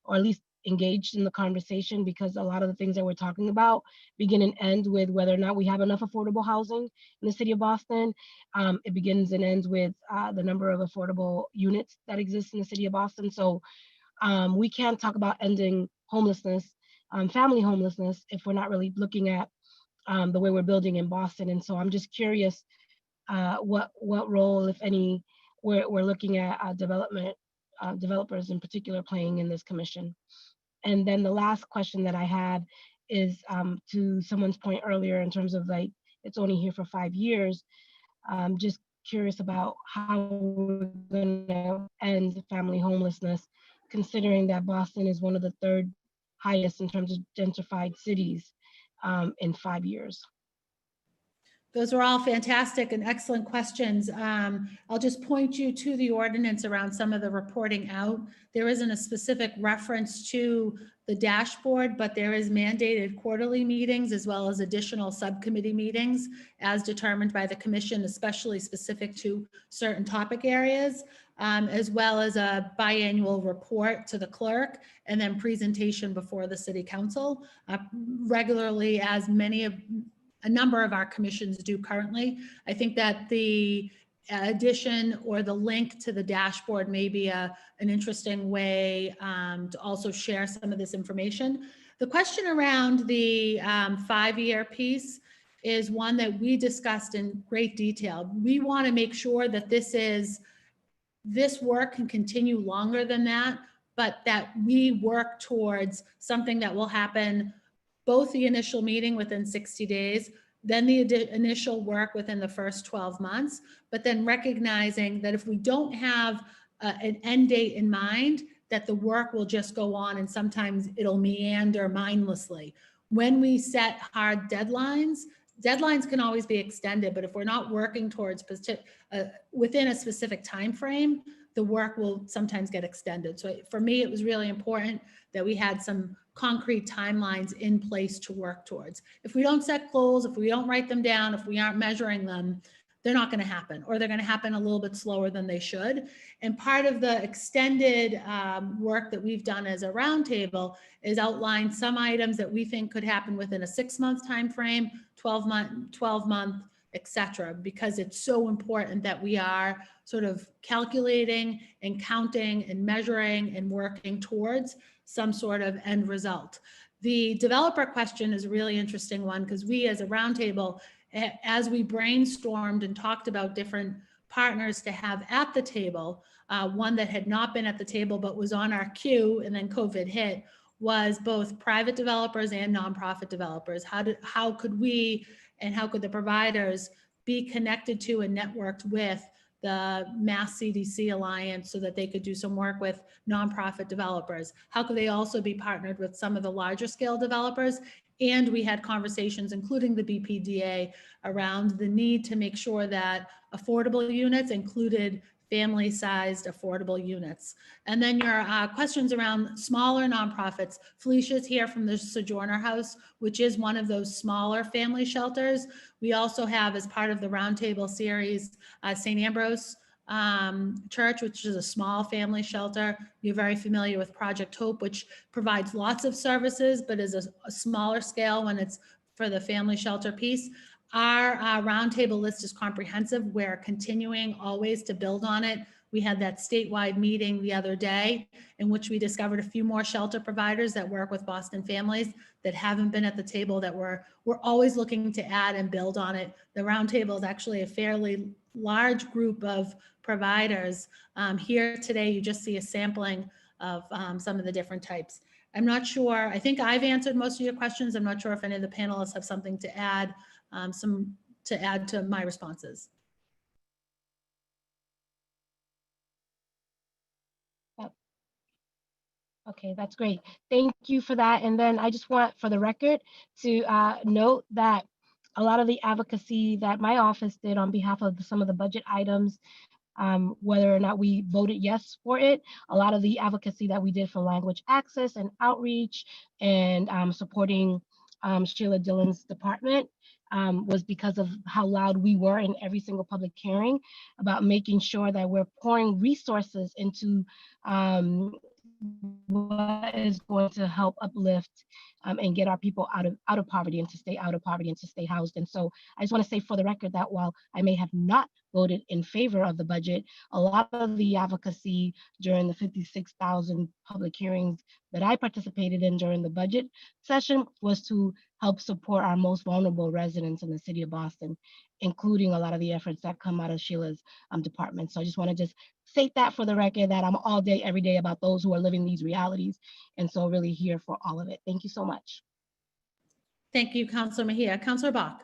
S19: or at least engaged in the conversation, because a lot of the things that we're talking about begin and end with whether or not we have enough affordable housing in the city of Boston. It begins and ends with the number of affordable units that exist in the city of Boston. So we can't talk about ending homelessness, family homelessness, if we're not really looking at the way we're building in Boston. And so I'm just curious what role, if any, we're looking at developers in particular playing in this commission. And then the last question that I had is to someone's point earlier in terms of like, it's only here for 5 years. Just curious about how we're gonna end family homelessness, considering that Boston is one of the 3rd highest in terms of gentrified cities in 5 years.
S1: Those are all fantastic and excellent questions. I'll just point you to the ordinance around some of the reporting out. There isn't a specific reference to the dashboard, but there is mandated quarterly meetings as well as additional subcommittee meetings as determined by the commission, especially specific to certain topic areas, as well as a biannual report to the clerk and then presentation before the city council regularly, as a number of our commissions do currently. I think that the addition or the link to the dashboard may be an interesting way to also share some of this information. The question around the 5-year piece is one that we discussed in great detail. We want to make sure that this work can continue longer than that, but that we work towards something that will happen both the initial meeting within 60 days, then the initial work within the first 12 months, but then recognizing that if we don't have an end date in mind, that the work will just go on and sometimes it'll meander mindlessly. When we set hard deadlines, deadlines can always be extended, but if we're not working towards within a specific time frame, the work will sometimes get extended. So for me, it was really important that we had some concrete timelines in place to work towards. If we don't set goals, if we don't write them down, if we aren't measuring them, they're not going to happen, or they're going to happen a little bit slower than they should. And part of the extended work that we've done as a roundtable is outline some items that we think could happen within a 6-month time frame, 12-month, etc., because it's so important that we are sort of calculating and counting and measuring and working towards some sort of end result. The developer question is a really interesting one, because we as a roundtable, as we brainstormed and talked about different partners to have at the table, one that had not been at the table but was on our queue and then COVID hit, was both private developers and nonprofit developers. How could we and how could the providers be connected to and networked with the Mass CDC Alliance so that they could do some work with nonprofit developers? How could they also be partnered with some of the larger scale developers? And we had conversations, including the BPDA, around the need to make sure that affordable units included family-sized affordable units. And then your questions around smaller nonprofits. Felicia's here from the Sojourner House, which is one of those smaller family shelters. We also have, as part of the roundtable series, St. Ambrose Church, which is a small family shelter. You're very familiar with Project Hope, which provides lots of services, but is a smaller scale when it's for the family shelter piece. Our roundtable list is comprehensive. We're continuing always to build on it. We had that statewide meeting the other day in which we discovered a few more shelter providers that work with Boston families that haven't been at the table, that we're always looking to add and build on it. The roundtable is actually a fairly large group of providers. Here today, you just see a sampling of some of the different types. I'm not sure, I think I've answered most of your questions. I'm not sure if any of the panelists have something to add, to my responses.
S19: Okay, that's great. Thank you for that. And then I just want, for the record, to note that a lot of the advocacy that my office did on behalf of some of the budget items, whether or not we voted yes for it, a lot of the advocacy that we did for language access and outreach and supporting Sheila Dillon's department was because of how loud we were in every single public hearing about making sure that we're pouring resources into what is going to help uplift and get our people out of poverty and to stay out of poverty and to stay housed. And so I just want to say for the record that while I may have not voted in favor of the budget, a lot of the advocacy during the 56,000 public hearings that I participated in during the budget session was to help support our most vulnerable residents in the city of Boston, including a lot of the efforts that come out of Sheila's department. So I just want to just state that for the record, that I'm all day, every day about those who are living these realities. And so really here for all of it. Thank you so much.
S1: Thank you, Councilor Mejia. Councilor Bach.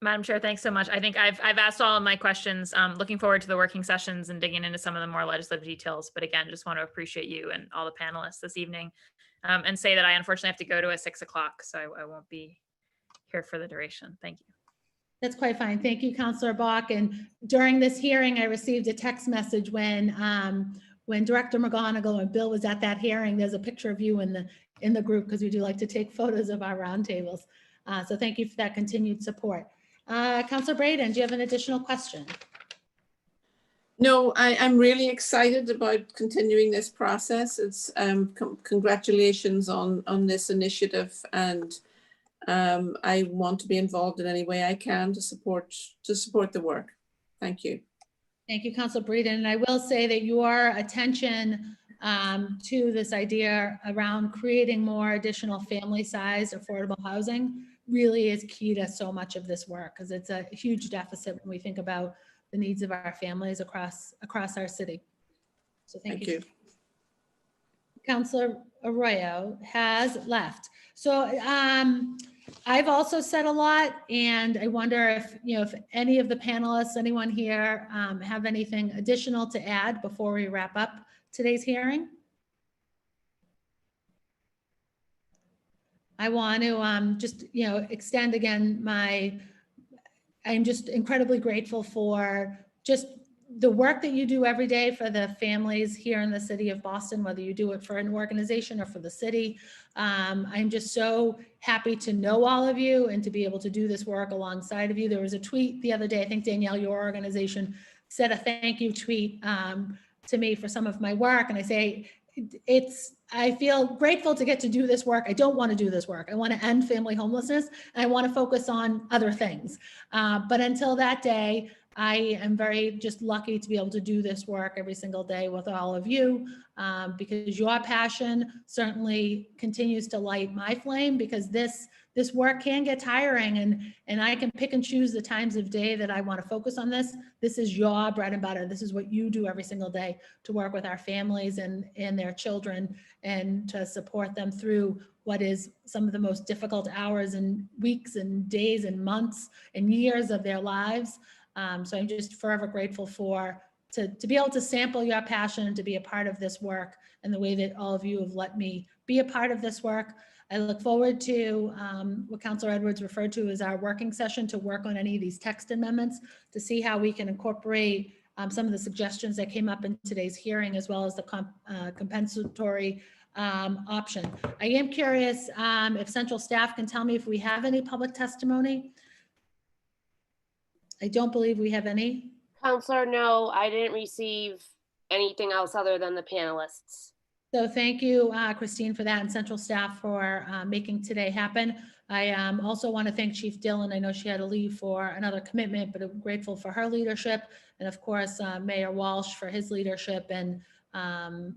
S9: Madam Chair, thanks so much. I think I've asked all of my questions. Looking forward to the working sessions and digging into some of the more legislative details. But again, just want to appreciate you and all the panelists this evening, and say that I unfortunately have to go to a 6 o'clock, so I won't be here for the duration. Thank you.
S1: That's quite fine. Thank you, Councilor Bach. And during this hearing, I received a text message when Director McGonigal and Bill was at that hearing. There's a picture of you in the group, because we do like to take photos of our roundtables. So thank you for that continued support. Councilor Braden, do you have an additional question?
S10: No, I'm really excited about continuing this process. It's congratulations on this initiative, and I want to be involved in any way I can to support the work. Thank you.
S1: Thank you, Councilor Breeden. And I will say that your attention to this idea around creating more additional family-sized affordable housing really is key to so much of this work, because it's a huge deficit when we think about the needs of our families across our city. So thank you. Councilor Arroyo has left. So I've also said a lot, and I wonder if any of the panelists, anyone here have anything additional to add before we wrap up today's hearing. I want to just extend again I'm just incredibly grateful for just the work that you do every day for the families here in the city of Boston, whether you do it for an organization or for the city. I'm just so happy to know all of you and to be able to do this work alongside of you. There was a tweet the other day, I think Danielle, your organization, said a thank you tweet to me for some of my work. And I say, I feel grateful to get to do this work. I don't want to do this work. I want to end family homelessness, and I want to focus on other things. But until that day, I am very just lucky to be able to do this work every single day with all of you, because your passion certainly continues to light my flame, because this work can get tiring, and I can pick and choose the times of day that I want to focus on this. This is your bread and butter. This is what you do every single day to work with our families and their children, and to support them through what is some of the most difficult hours and weeks and days and months and years of their lives. So I'm just forever grateful to be able to sample your passion, to be a part of this work, and the way that all of you have let me be a part of this work. I look forward to what Councilor Edwards referred to as our working session, to work on any of these text amendments, to see how we can incorporate some of the suggestions that came up in today's hearing, as well as the compensatory option. I am curious if central staff can tell me if we have any public testimony. I don't believe we have any.
S5: Counselor, no, I didn't receive anything else other than the panelists.
S1: So thank you, Christine, for that, and central staff for making today happen. I also want to thank Chief Dillon. I know she had to leave for another commitment, but I'm grateful for her leadership. And of course, Mayor Walsh for his leadership, and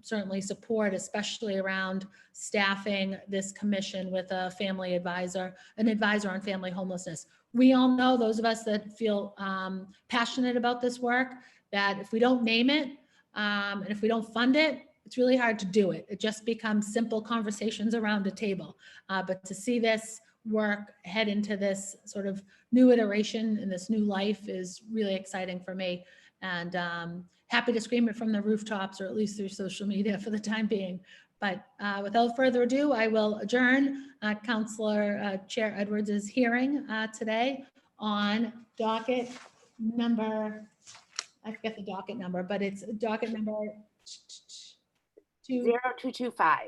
S1: certainly support, especially around staffing this commission with a family advisor, an advisor on family homelessness. We all know, those of us that feel passionate about this work, that if we don't name it and if we don't fund it, it's really hard to do it. It just becomes simple conversations around a table. But to see this work head into this sort of new iteration and this new life is really exciting for me. And happy to scream it from the rooftops, or at least through social media for the time being. But without further ado, I will adjourn Councilor Chair Edwards' hearing today on docket number, I forget the docket number, but it's docket number
S5: 0225.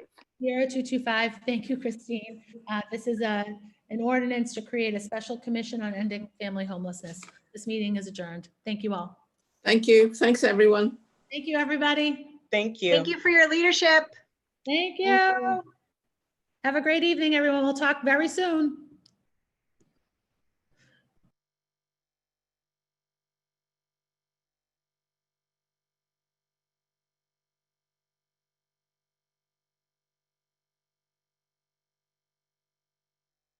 S1: 0225. Thank you, Christine. This is an ordinance to create a special commission on ending family homelessness. This meeting is adjourned. Thank you all.
S10: Thank you. Thanks, everyone.
S1: Thank you, everybody.
S17: Thank you.
S11: Thank you for your leadership.
S1: Thank you. Have a great evening, everyone. We'll talk very soon.